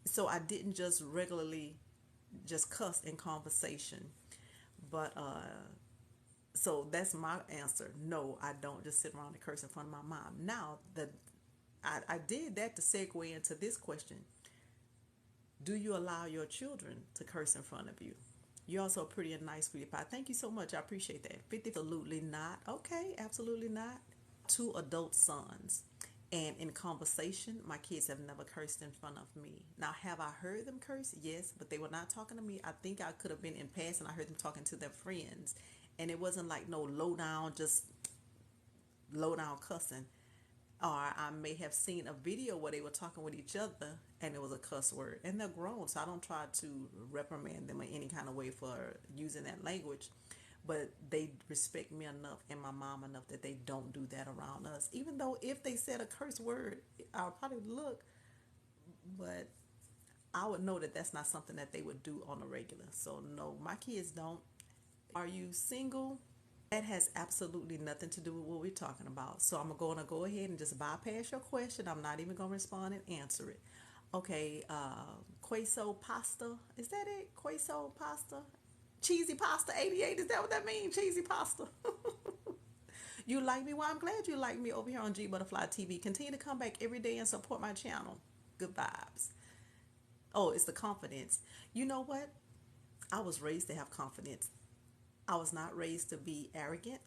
So I didn't just regularly just cuss in conversation. But so that's my answer. No, I don't just sit around and curse in front of my mom. Now, I did that to segue into this question. Do you allow your children to curse in front of you? You're also a pretty and nice sweetie pie. Thank you so much. I appreciate that. 50, absolutely not. Okay, absolutely not. Two adult sons. And in conversation, my kids have never cursed in front of me. Now, have I heard them curse? Yes, but they were not talking to me. I think I could have been in passing. I heard them talking to their friends. And it wasn't like no just low down cussing. Or I may have seen a video where they were talking with each other and it was a cuss word. And they're grown, so I don't try to reprimand them in any kind of way for using that language. But they respect me enough and my mom enough that they don't do that around us. Even though if they said a curse word, I'll probably look, but I would know that that's not something that they would do on a regular. So no, my kids don't. Are you single? That has absolutely nothing to do with what we're talking about. So I'm going to go ahead and just bypass your question. I'm not even going to respond and answer it. Okay, queso pasta. Is that it? Queso pasta? Cheesy pasta 88. Is that what that means? Cheesy pasta. You like me? Well, I'm glad you like me over here on G Butterfly TV. Continue to come back every day and support my channel. Good vibes. Oh, it's the confidence. You know what? I was raised to have confidence. I was not raised to be arrogant,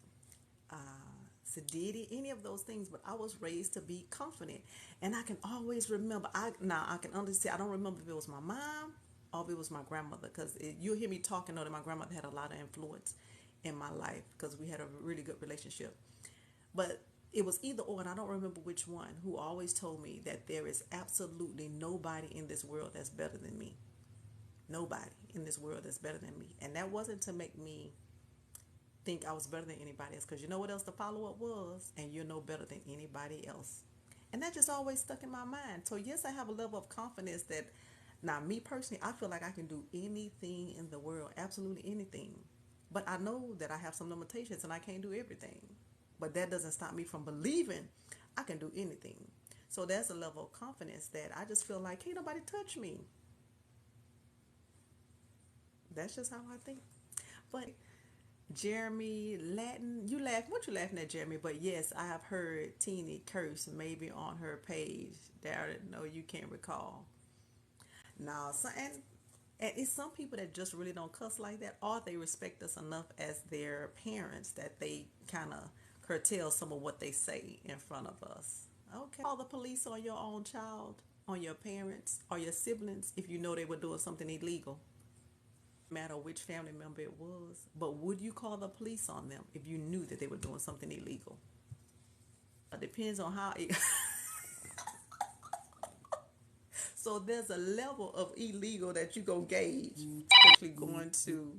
uh, sedity, any of those things, but I was raised to be confident. And I can always remember, I can understand, I don't remember if it was my mom or if it was my grandmother, because you'll hear me talking, know that my grandmother had a lot of influence in my life because we had a really good relationship. But it was either or, and I don't remember which one, who always told me that there is absolutely nobody in this world that's better than me. Nobody in this world that's better than me. And that wasn't to make me think I was better than anybody else, because you know what else the follow-up was? And you're no better than anybody else. And that just always stuck in my mind. So yes, I have a level of confidence that now me personally, I feel like I can do anything in the world, absolutely anything. But I know that I have some limitations and I can't do everything. But that doesn't stop me from believing I can do anything. So there's a level of confidence that I just feel like can't nobody touch me. That's just how I think. But Jeremy Latin, you laugh. What you laughing at, Jeremy? But yes, I have heard Teeny curse maybe on her page. That no, you can't recall. No, so, and it's some people that just really don't cuss like that, or they respect us enough as their parents that they kind of curtail some of what they say in front of us. Okay, call the police on your own child, on your parents, or your siblings if you know they were doing something illegal. Matter which family member it was, but would you call the police on them if you knew that they were doing something illegal? It depends on how it. So there's a level of illegal that you go gauge. Actually going to,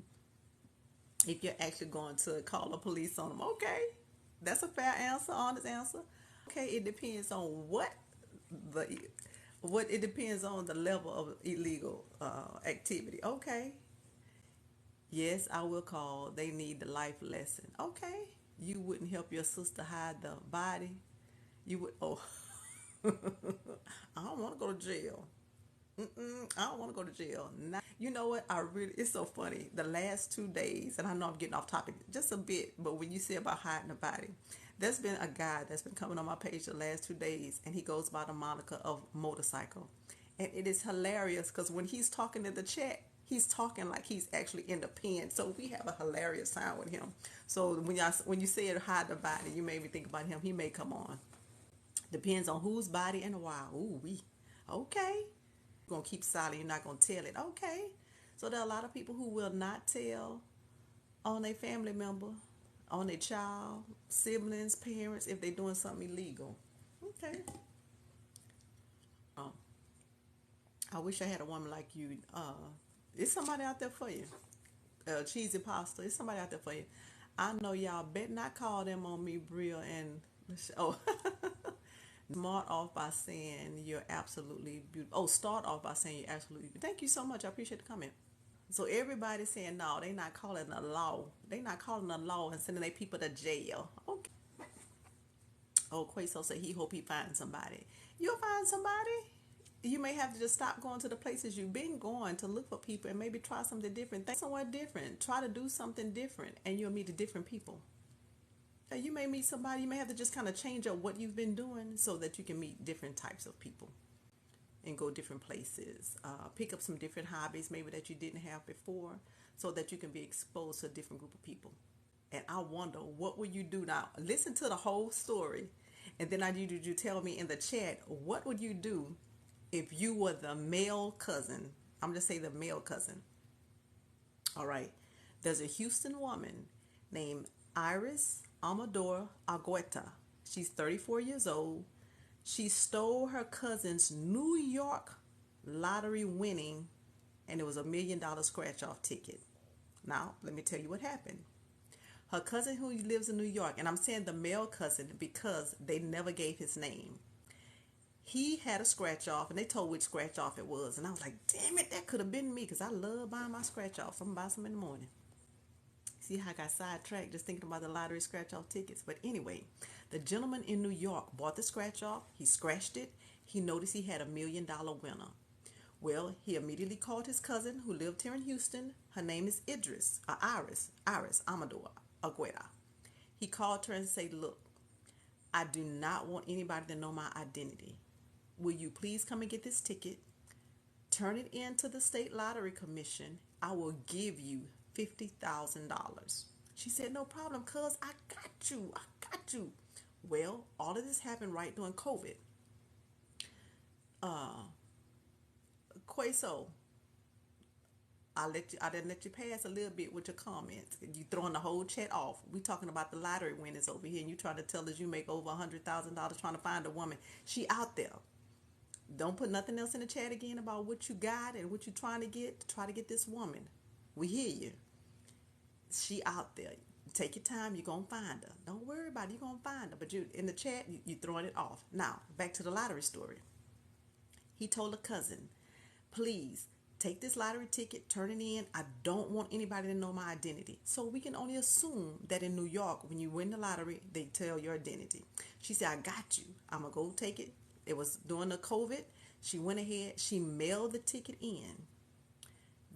if you're actually going to call the police on them, okay, that's a fair answer, honest answer. Okay, it depends on the what it depends on the level of illegal activity. Okay, yes, I will call. They need the life lesson. Okay, you wouldn't help your sister hide the body. You would. Oh, I don't want to go to jail. I don't want to go to jail. Nah. You know what? I really, it's so funny. The last 2 days, and I know I'm getting off topic just a bit, but when you say about hiding the body, there's been a guy that's been coming on my page the last 2 days, and he goes by the moniker of motorcycle. And it is hilarious because when he's talking in the chat, he's talking like he's actually in the pen. So we have a hilarious time with him. So when you say it, hide the body, you made me think about him. He may come on. Depends on whose body and why. Ooh, we. Okay, gonna keep silent, you're not gonna tell it. Okay. So there are a lot of people who will not tell on a family member, on a child, siblings, parents, if they're doing something illegal. Okay. Um, I wish I had a woman like you. It's somebody out there for you. Cheesy pasta. It's somebody out there for you. I know y'all bet not call them on me, Bria and oh. Start off by saying you're absolutely beautiful. Oh, start off by saying you're absolutely beautiful. Thank you so much. I appreciate the comment. So everybody's saying no, they not calling a law. They not calling a law and sending their people to jail. Okay. Oh, Quaso said he hope he finds somebody. You'll find somebody. You may have to just stop going to the places you've been going to look for people and maybe try something different. Think somewhere different. Try to do something different and you'll meet different people. You may meet somebody, you may have to just kind of change up what you've been doing so that you can meet different types of people and go different places. Pick up some different hobbies maybe that you didn't have before so that you can be exposed to a different group of people. And I wonder, what will you do now? Listen to the whole story. And then I need you to tell me in the chat, what would you do if you were the male cousin? I'm just saying the male cousin. All right. There's a Houston woman named Iris Amador Argueta. She's 34 years old. She stole her cousin's New York lottery winning, and it was $1 million scratch off ticket. Now, let me tell you what happened. Her cousin who lives in New York, and I'm saying the male cousin because they never gave his name. He had a scratch off, and they told which scratch off it was. And I was like, damn it, that could have been me because I love buying my scratch offs. I'm going to buy some in the morning. See how I got sidetracked just thinking about the lottery scratch off tickets. But anyway, the gentleman in New York bought the scratch off. He scratched it. He noticed he had $1 million winner. Well, he immediately called his cousin who lived here in Houston. Her name is Iris Amador Agueda. He called her and said, look, I do not want anybody to know my identity. Will you please come and get this ticket? Turn it in to the State Lottery Commission. I will give you $50,000. She said, no problem, cuz I got you. I got you. Well, all of this happened right during COVID. Queso, I didn't let you pass a little bit with your comments. You throwing the whole chat off. We talking about the lottery winners over here, and you trying to tell us you make over $100,000 trying to find a woman. She out there. Don't put nothing else in the chat again about what you got and what you trying to get. Try to get this woman. We hear you. She out there. Take your time. You're going to find her. Don't worry about it. You're going to find her. But you in the chat, you throwing it off. Now, back to the lottery story. He told a cousin, please take this lottery ticket, turn it in. I don't want anybody to know my identity. So we can only assume that in New York, when you win the lottery, they tell your identity. She said, I got you. I'm going to go take it. It was during the COVID. She went ahead. She mailed the ticket in.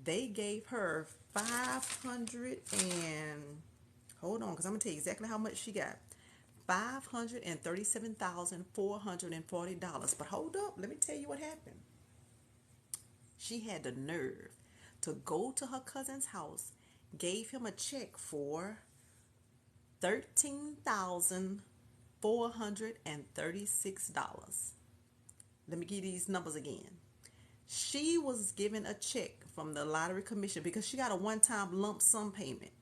They gave her 500 and, hold on, because I'm going to tell you exactly how much she got. $537,440. But hold up, let me tell you what happened. She had the nerve to go to her cousin's house, gave him a check for $13,436. Let me give these numbers again. She was given a check from the lottery commission because she got a one-time lump sum payment.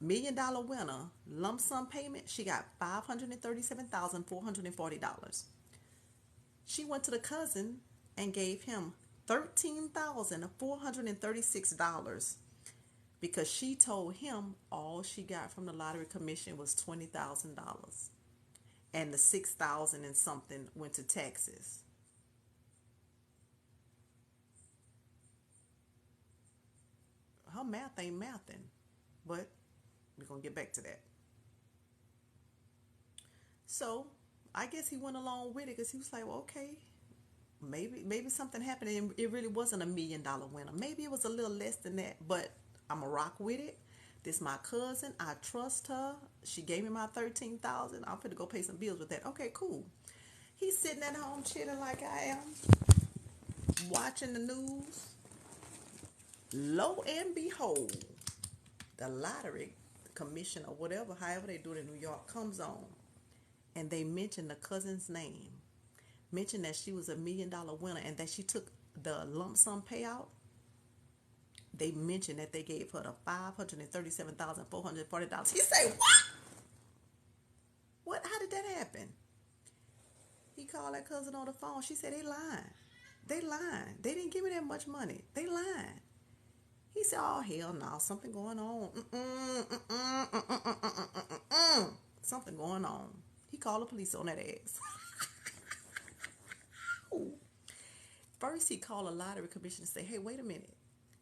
$1 million winner, lump sum payment, she got $537,440. She went to the cousin and gave him $13,436 because she told him all she got from the lottery commission was $20,000, and the $6,000 and something went to taxes. Her math ain't mathing, but we're gonna get back to that. So I guess he went along with it because he was like, well, okay, maybe something happened and it really wasn't $1 million winner. Maybe it was a little less than that, but I'm gonna rock with it. This my cousin. I trust her. She gave me my $13,000. I'm finna go pay some bills with that. Okay, cool. He's sitting at home chilling like I am, watching the news. Lo and behold, the lottery commission or whatever, however they do it in New York, comes on, and they mention the cousin's name, mention that she was $1 million winner and that she took the lump sum payout. They mentioned that they gave her the $537,440. He said, what? What? How did that happen? He called that cousin on the phone. She said, they lying. They lying. They didn't give me that much money. They lying. He said, oh, hell no, something going on. Something going on. He called the police on that ass. First, he called a lottery commission and say, hey, wait a minute.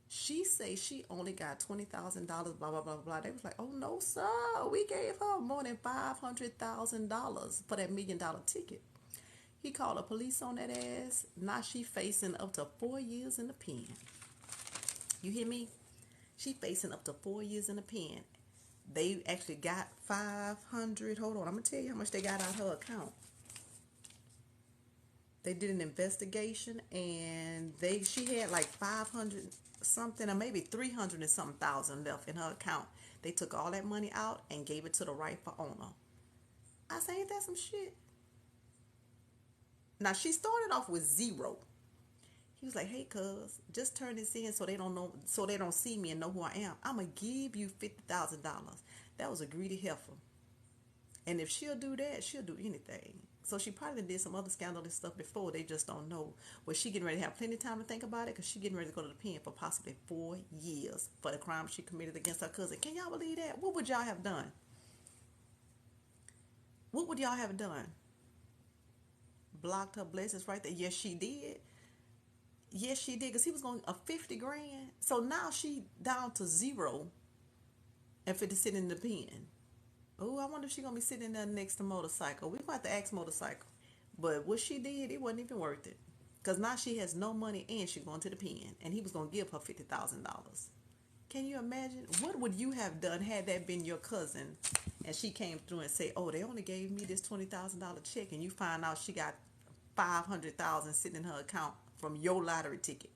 She say she only got $20,000, blah, blah, blah, blah. They was like, oh, no, sir. We gave her more than $500,000 for that $1 million ticket. He called the police on that ass. Now she facing up to 4 years in the pen. You hear me? She facing up to 4 years in the pen. They actually got 500. Hold on, I'm gonna tell you how much they got out her account. They did an investigation and she had like 500 something or maybe 300 and something thousand left in her account. They took all that money out and gave it to the rightful owner. I say, ain't that some shit? Now she started off with zero. He was like, hey, cuz, just turn this in so they don't know, so they don't see me and know who I am. I'm going to give you $50,000. That was a greedy heifer. And if she'll do that, she'll do anything. So she probably did some other scandalous stuff before. They just don't know. Well, she getting ready to have plenty of time to think about it because she getting ready to go to the pen for possibly 4 years for the crime she committed against her cousin. Can y'all believe that? What would y'all have done? What would y'all have done? Blocked her blessings right there? Yes, she did. Yes, she did, because he was going a 50 grand. So now she down to zero and fit to sit in the pen. Oh, I wonder if she's going to be sitting there next to Motorcycle. We're going to have to ask Motorcycle. But what she did, it wasn't even worth it. Because now she has no money and she's going to the pen. And he was going to give her $50,000. Can you imagine? What would you have done had that been your cousin and she came through and say, oh, they only gave me this $20,000 check, and you find out she got $500,000 sitting in her account from your lottery ticket?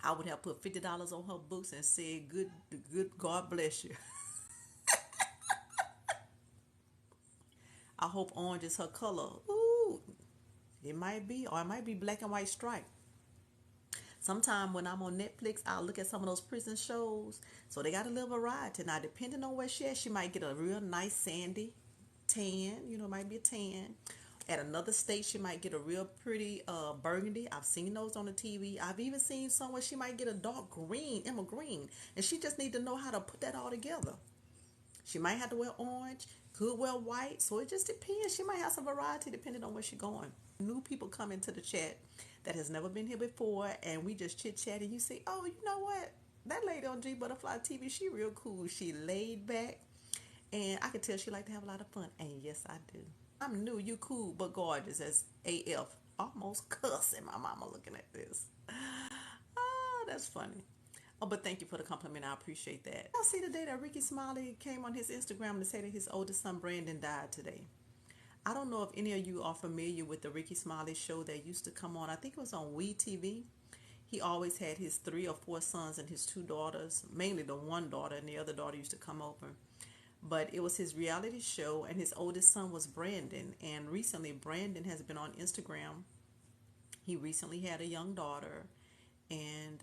I would have put $50 on her books and said, good God bless you. I hope orange is her color. Ooh, it might be, or it might be black and white stripe. Sometime when I'm on Netflix, I'll look at some of those prison shows. So they got a little variety. Now, depending on where she at, she might get a real nice sandy tan. You know, it might be a tan. At another state, she might get a real pretty burgundy. I've seen those on the TV. I've even seen somewhere she might get a dark green, emerald green, and she just need to know how to put that all together. She might have to wear orange, could wear white, so it just depends. She might have some variety depending on where she's going. New people come into the chat that has never been here before, and we just chit chat, and you say, "Oh, you know what? That lady on Gbutterfly TV, she real cool. She laid back, and I can tell she like to have a lot of fun." And yes, I do. I'm new. You cool, but gorgeous as AF. Almost cussing my mama looking at this. Oh, that's funny. Oh, but thank you for the compliment. I appreciate that. I see today that Ricky Smiley came on his Instagram to say that his oldest son Brandon died today. I don't know if any of you are familiar with the Ricky Smiley show that used to come on. I think it was on We TV. He always had his 3 or 4 sons and his 2 daughters, mainly the one daughter, and the other daughter used to come over. But it was his reality show, and his oldest son was Brandon. And recently, Brandon has been on Instagram. He recently had a young daughter, and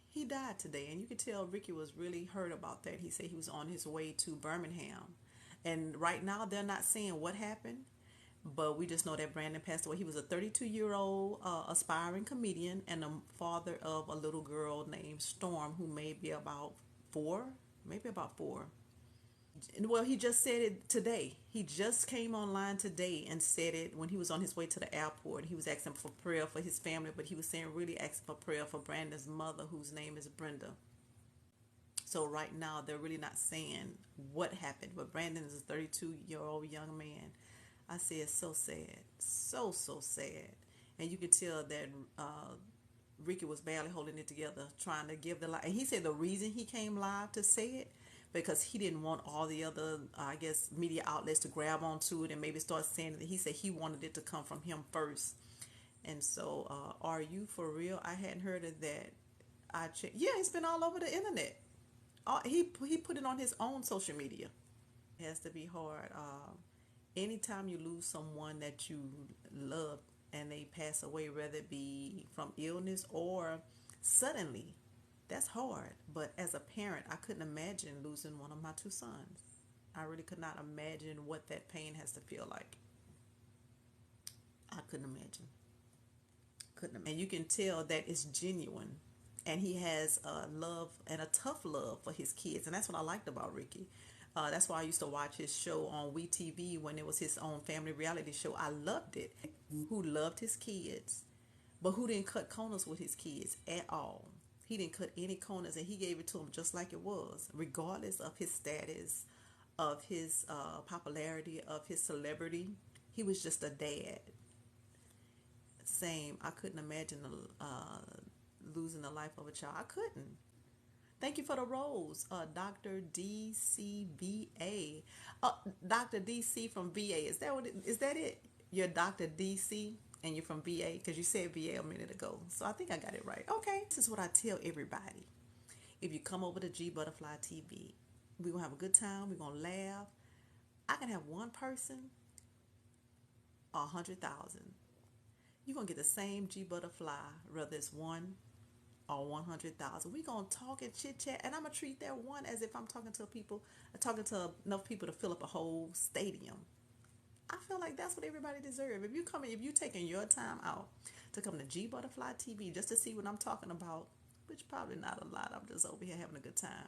he died today. And you could tell Ricky was really hurt about that. He said he was on his way to Birmingham. And right now, they're not saying what happened, but we just know that Brandon passed away. He was a 32-year-old aspiring comedian and the father of a little girl named Storm, who may be about 4, maybe about 4. Well, he just said it today. He just came online today and said it when he was on his way to the airport. He was asking for prayer for his family, but he was saying really asking for prayer for Brandon's mother, whose name is Brenda. So right now, they're really not saying what happened, but Brandon is a 32-year-old young man. I say it's so sad, so sad, and you can tell that Ricky was barely holding it together, trying to give the life. And he said the reason he came live to say it because he didn't want all the other, I guess, media outlets to grab onto it and maybe start saying that. He said he wanted it to come from him first. And so, are you for real? I hadn't heard of that. I checked. Yeah, it's been all over the internet. He put it on his own social media. It has to be hard. Anytime you lose someone that you love and they pass away, whether it be from illness or suddenly, that's hard. But as a parent, I couldn't imagine losing one of my 2 sons. I really could not imagine what that pain has to feel like. I couldn't imagine. Couldn't imagine. And you can tell that it's genuine. And he has a love and a tough love for his kids. And that's what I liked about Ricky. That's why I used to watch his show on WeTV when it was his own family reality show. I loved it. Who loved his kids, but who didn't cut corners with his kids at all. He didn't cut any corners, and he gave it to them just like it was, regardless of his status, of his popularity, of his celebrity. He was just a dad. Same. I couldn't imagine losing the life of a child. I couldn't. Thank you for the rose, Dr. DCVA. Dr. DC from VA. Is that what is that it? You're Dr. DC and you're from VA because you said VA a minute ago. So I think I got it right. Okay. This is what I tell everybody. If you come over to Gbutterfly TV, we're going to have a good time. We're going to laugh. I can have one person or 100,000. You're going to get the same Gbutterfly, whether it's one or 100,000. We're going to talk and chit chat, and I'm going to treat that one as if I'm talking to enough people to fill up a whole stadium. I feel like that's what everybody deserves. If you taking your time out to come to Gbutterfly TV just to see what I'm talking about, which probably not a lot, I'm just over here having a good time.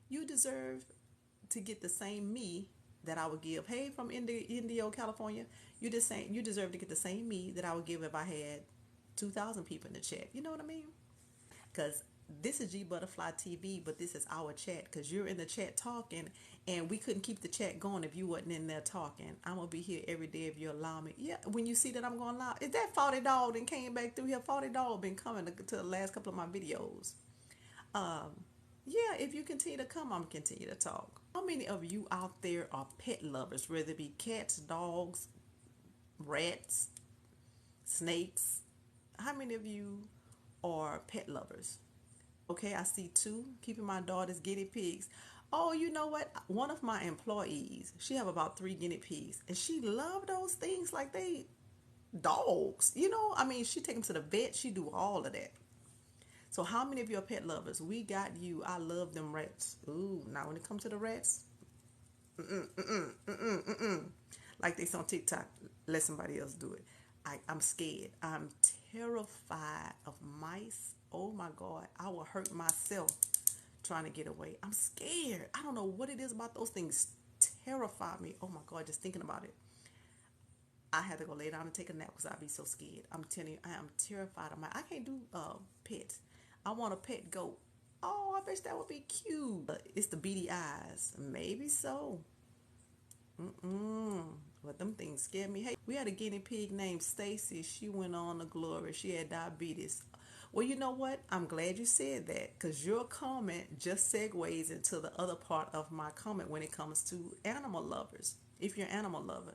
You deserve to get the same me that I would give. Hey, from Indio, California, you deserve to get the same me that I would give if I had 2,000 people in the chat. You know what I mean? Because this is Gbutterfly TV, but this is our chat because you're in the chat talking, and we couldn't keep the chat going if you wasn't in there talking. I'm going to be here every day if you allow me. Yeah, when you see that I'm going live. Is that 40 Dog that came back through here? 40 Dog been coming to the last couple of my videos. Yeah, if you continue to come, I'm going to continue to talk. How many of you out there are pet lovers, whether it be cats, dogs, rats, snakes? How many of you are pet lovers? Okay, I see 2. Keeping my daughter's guinea pigs. Oh, you know what? One of my employees, she have about 3 guinea pigs, and she love those things like they dogs. You know, I mean, she take them to the vet. She do all of that. So how many of you are pet lovers? We got you. I love them rats. Ooh, now when it comes to the rats, like they say on TikTok, let somebody else do it. I'm scared. I'm terrified of mice. Oh my God, I will hurt myself trying to get away. I'm scared. I don't know what it is about those things. Terrify me. Oh my God, just thinking about it. I had to go lay down and take a nap because I'd be so scared. I'm telling you, I am terrified of my. I can't do pets. I want a pet goat. Oh, I bet that would be cute. It's the beady eyes. Maybe so. Mm-mm. But them things scared me. Hey, we had a guinea pig named Stacy. She went on to glory. She had diabetes. Well, you know what? I'm glad you said that because your comment just segues into the other part of my comment when it comes to animal lovers. If you're an animal lover,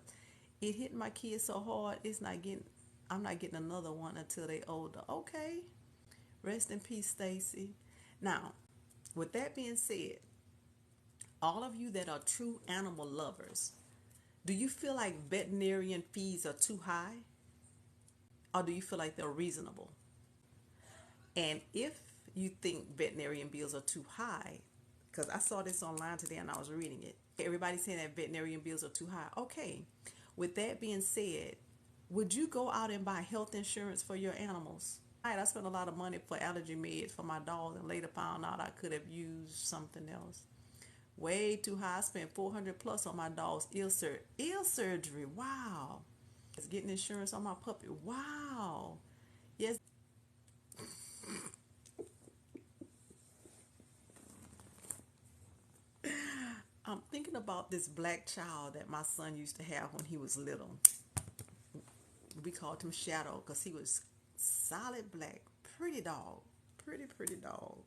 it hit my kids so hard. It's not getting. I'm not getting another one until they older. Okay. Rest in peace, Stacy. Now, with that being said, all of you that are true animal lovers, do you feel like veterinarian fees are too high? Or do you feel like they're reasonable? And if you think veterinarian bills are too high, because I saw this online today and I was reading it, everybody's saying that veterinarian bills are too high. Okay, with that being said, would you go out and buy health insurance for your animals? I spent a lot of money for allergy meds for my dog and later found out I could have used something else. Way too high. I spent 400 plus on my dog's ear surgery. Wow. It's getting insurance on my puppy. Wow. Yes. I'm thinking about this black child that my son used to have when he was little. We called him Shadow because he was solid black. Pretty dog. Pretty dog.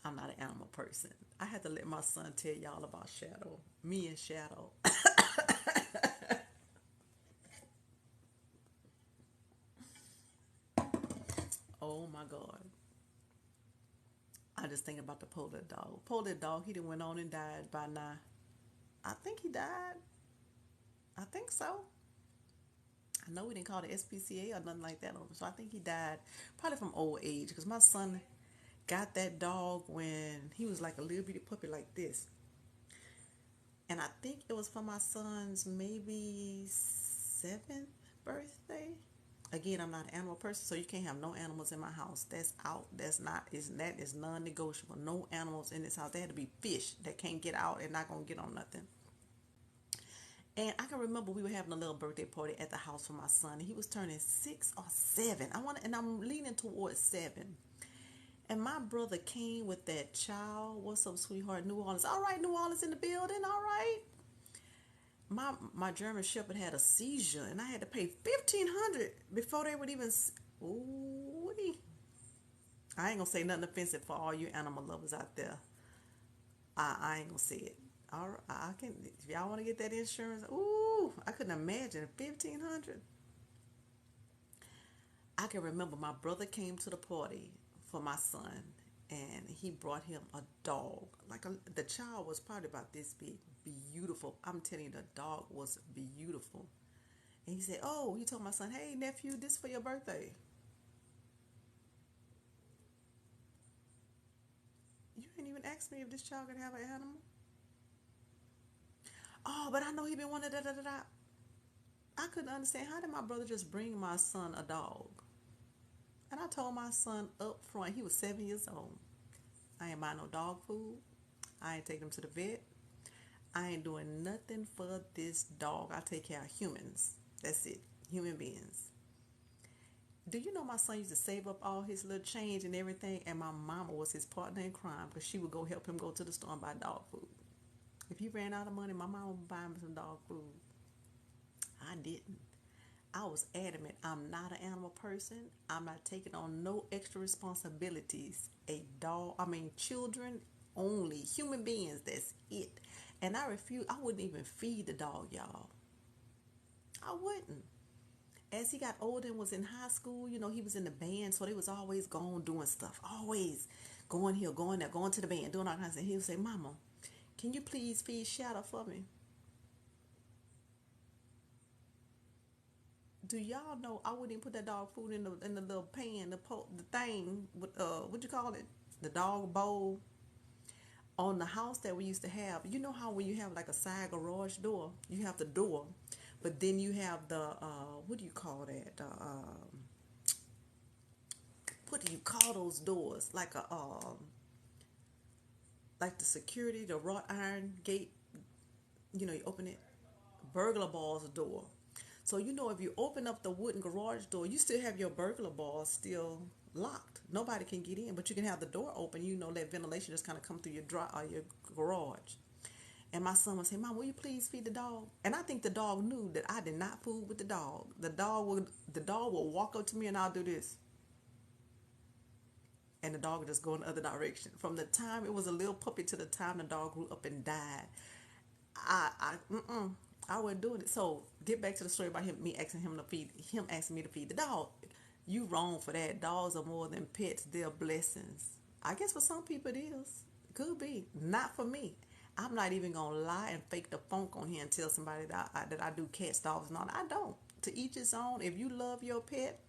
I'm not an animal person. I had to let my son tell y'all about Shadow. Me and Shadow. Oh my God. I just think about the polar dog. Polar dog, he done went on and died by now. I think he died. I think so. I know we didn't call it SPCA or nothing like that on him. So I think he died probably from old age because my son got that dog when he was like a little bitty puppy like this. And I think it was for my son's maybe seventh birthday. Again, I'm not an animal person, so you can't have no animals in my house. That's out. That is non-negotiable. No animals in this house. They had to be fish that can't get out and not gonna get on nothing. And I can remember we were having a little birthday party at the house for my son. He was turning 6 or 7. And I'm leaning towards 7. And my brother came with that child. What's up, sweetheart? New Orleans. All right, New Orleans in the building. All right. My German Shepherd had a seizure, and I had to pay 1,500 before they would even. Ooh, I ain't gonna say nothing offensive for all you animal lovers out there. I ain't gonna say it. All right, I can. If y'all want to get that insurance, ooh, I couldn't imagine 1,500. I can remember my brother came to the party for my son, and he brought him a dog. The child was probably about this big, beautiful. I'm telling you, the dog was beautiful. And he said, "Oh," he told my son, "Hey nephew, this for your birthday." You ain't even asked me if this child could have an animal. Oh, but I know he been wanting da da da da. I couldn't understand how did my brother just bring my son a dog. And I told my son up front, he was 7 years old. I ain't buying no dog food. I ain't taking him to the vet. I ain't doing nothing for this dog. I take care of humans. That's it. Human beings. Do you know my son used to save up all his little change and everything, and my mama was his partner in crime because she would go help him go to the store and buy dog food. If he ran out of money, my mama would buy him some dog food. I didn't. I was adamant. I'm not an animal person. I'm not taking on no extra responsibilities. Children only. Human beings, that's it. And I refuse. I wouldn't even feed the dog, y'all. I wouldn't. As he got older and was in high school, he was in the band, so they was always gone doing stuff. Always going here, going there, going to the band, doing all kinds of things. He would say, "Mama, can you please feed Shadow for me?" Do y'all know I wouldn't even put that dog food in the little pan, the thing with what you call it, the dog bowl on the house that we used to have. You know how when you have like a side garage door, you have the door, but then you have the what do you call that? What do you call those doors? Like the security, the wrought iron gate. You know, you open it, burglar bars door. So you know, if you open up the wooden garage door, you still have your burglar bars still locked. Nobody can get in, but you can have the door open. You know, let ventilation just kind of come through your garage. And my son would say, "Mom, will you please feed the dog?" And I think the dog knew that I did not fool with the dog. The dog would walk up to me and I'll do this, and the dog would just go in the other direction. From the time it was a little puppy to the time the dog grew up and died, I wasn't doing it. So get back to the story about him asking me to feed the dog. You wrong for that. Dogs are more than pets. They're blessings. I guess for some people it is. Could be. Not for me. I'm not even gonna lie and fake the funk on here and tell somebody that I do cats, dogs, and all that. I don't. To each his own. If you love your pet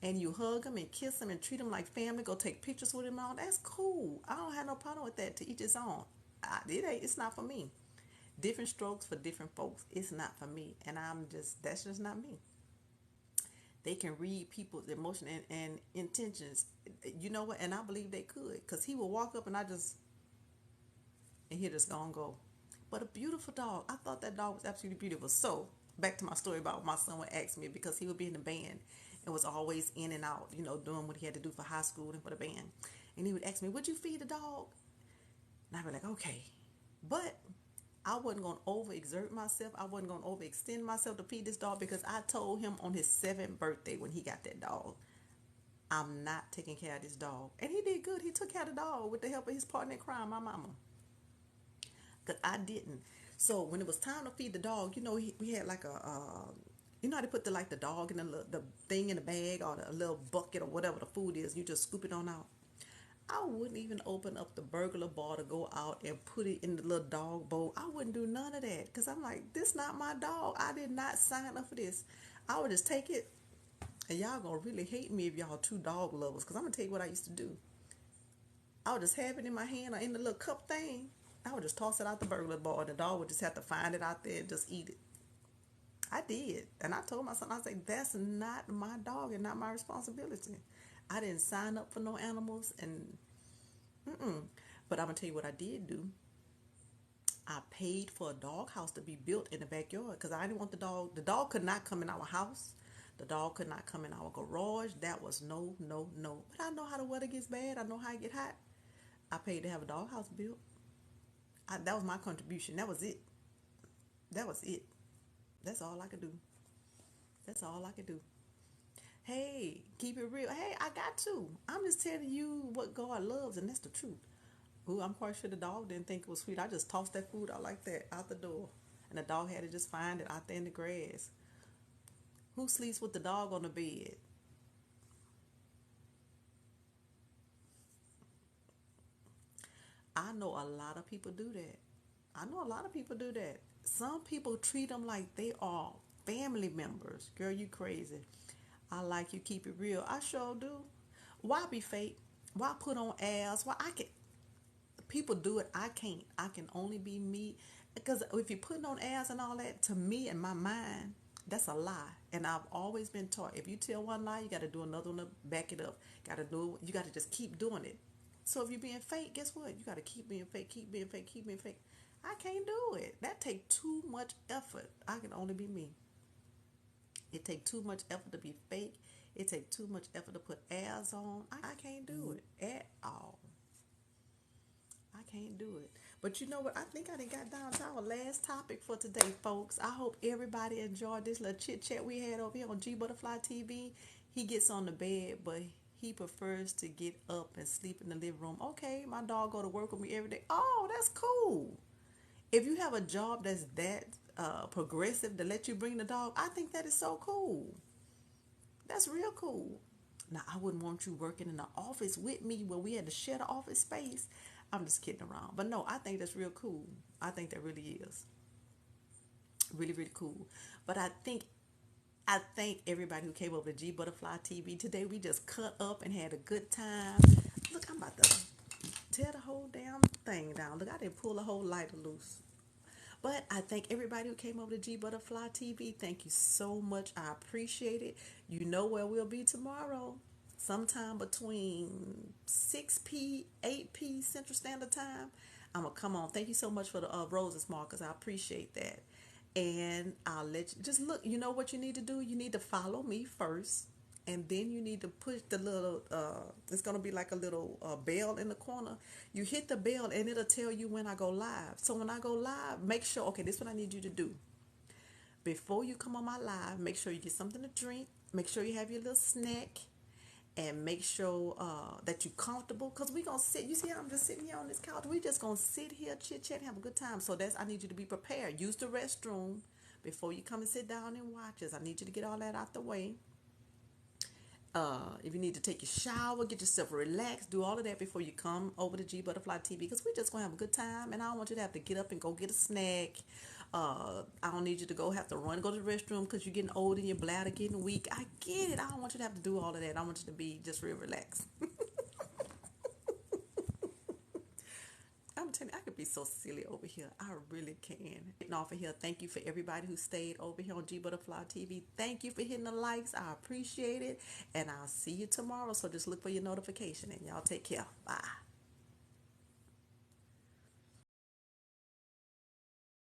and you hug them and kiss them and treat them like family, go take pictures with them and all, that's cool. I don't have no problem with that. To each his own. It's not for me. Different strokes for different folks. It's not for me. And that's just not me. They can read people's emotion and intentions. You know what? And I believe they could. Because he would walk up and and he'll just go and go. But a beautiful dog. I thought that dog was absolutely beautiful. So, back to my story about my son would ask me because he would be in the band and was always in and out, doing what he had to do for high school and for the band. And he would ask me, would you feed the dog? And I'd be like, okay. But I wasn't going to overexert myself. I wasn't going to overextend myself to feed this dog because I told him on his 7th birthday when he got that dog, I'm not taking care of this dog. And he did good. He took care of the dog with the help of his partner in crime, my mama. Because I didn't. So when it was time to feed the dog, we had like you know how they put the dog in the thing in the bag or the little bucket or whatever the food is. You just scoop it on out. I wouldn't even open up the burglar bar to go out and put it in the little dog bowl. I wouldn't do none of that because I'm like, this not my dog. I did not sign up for this. I would just take it, and y'all gonna really hate me if y'all two dog lovers because I'm gonna tell you what I used to do. I would just have it in my hand or in the little cup thing. I would just toss it out the burglar bar, and the dog would just have to find it out there and just eat it. I did, and I told my son, I was like, that's not my dog and not my responsibility. I didn't sign up for no animals, and but I'm gonna tell you what I did do. I paid for a dog house to be built in the backyard because I didn't want the dog. The dog could not come in our house. The dog could not come in our garage. That was no, no, no. But I know how the weather gets bad. I know how it get hot. I paid to have a dog house built. That was my contribution. That was it. That was it. That's all I could do. That's all I could do. Hey, keep it real. Hey, I got to. I'm just telling you what God loves, and that's the truth. Ooh, I'm quite sure the dog didn't think it was sweet. I just tossed that food out like that, out the door. And the dog had to just find it out there in the grass. Who sleeps with the dog on the bed? I know a lot of people do that. I know a lot of people do that. Some people treat them like they are family members. Girl, you crazy. I like you, keep it real. I sure do. Why be fake? Why put on airs? Why I can people do it? I can't. I can only be me. Because if you're putting on airs and all that, to me in my mind, that's a lie. And I've always been taught if you tell one lie, you got to do another one to back it up. Got to do it. You got to just keep doing it. So if you're being fake, guess what? You got to keep being fake, keep being fake, keep being fake. I can't do it. That take too much effort. I can only be me. It take too much effort to be fake. It take too much effort to put airs on. I can't do it at all. I can't do it. But you know what? I think I done got down to our last topic for today, folks. I hope everybody enjoyed this little chit chat we had over here on Gbutterfly TV. He gets on the bed, but he prefers to get up and sleep in the living room. Okay, my dog go to work with me every day. Oh, that's cool. If you have a job that's that progressive to let you bring the dog, I think that is so cool. That's real cool. Now, I wouldn't want you working in the office with me where we had to share the office space. I'm just kidding around. But no, I think that's real cool. I think that really is. Really, really cool. But I think I thank everybody who came over to G Butterfly TV today. We just cut up and had a good time. Look, I'm about to tear the whole damn thing down. Look, I didn't pull a whole lighter loose. But I thank everybody who came over to G Butterfly TV. Thank you so much. I appreciate it. You know where we'll be tomorrow. Sometime between 6 p, 8 p Central Standard Time. I'm going to come on. Thank you so much for the roses, Marcus. I appreciate that. And I'll let you just look. You know what you need to do? You need to follow me first. And then you need to push the little, it's going to be like a little bell in the corner. You hit the bell and it'll tell you when I go live. So when I go live, make sure, okay, this is what I need you to do. Before you come on my live, make sure you get something to drink. Make sure you have your little snack. And make sure that you're comfortable. Because we're going to sit, you see how I'm just sitting here on this couch? We're just going to sit here, chit chat, have a good time. So I need you to be prepared. Use the restroom before you come and sit down and watch us. I need you to get all that out the way. If you need to take your shower, get yourself relaxed, do all of that before you come over to G Butterfly TV, because we're just going to have a good time, and I don't want you to have to get up and go get a snack. I don't need you to have to run, go to the restroom because you're getting old and your bladder getting weak. I get it. I don't want you to have to do all of that. I want you to be just real relaxed. I'm telling you, I could be so silly over here. I really can. Getting off of here. Thank you for everybody who stayed over here on G Butterfly TV. Thank you for hitting the likes. I appreciate it. And I'll see you tomorrow. So just look for your notification and y'all take care. Bye.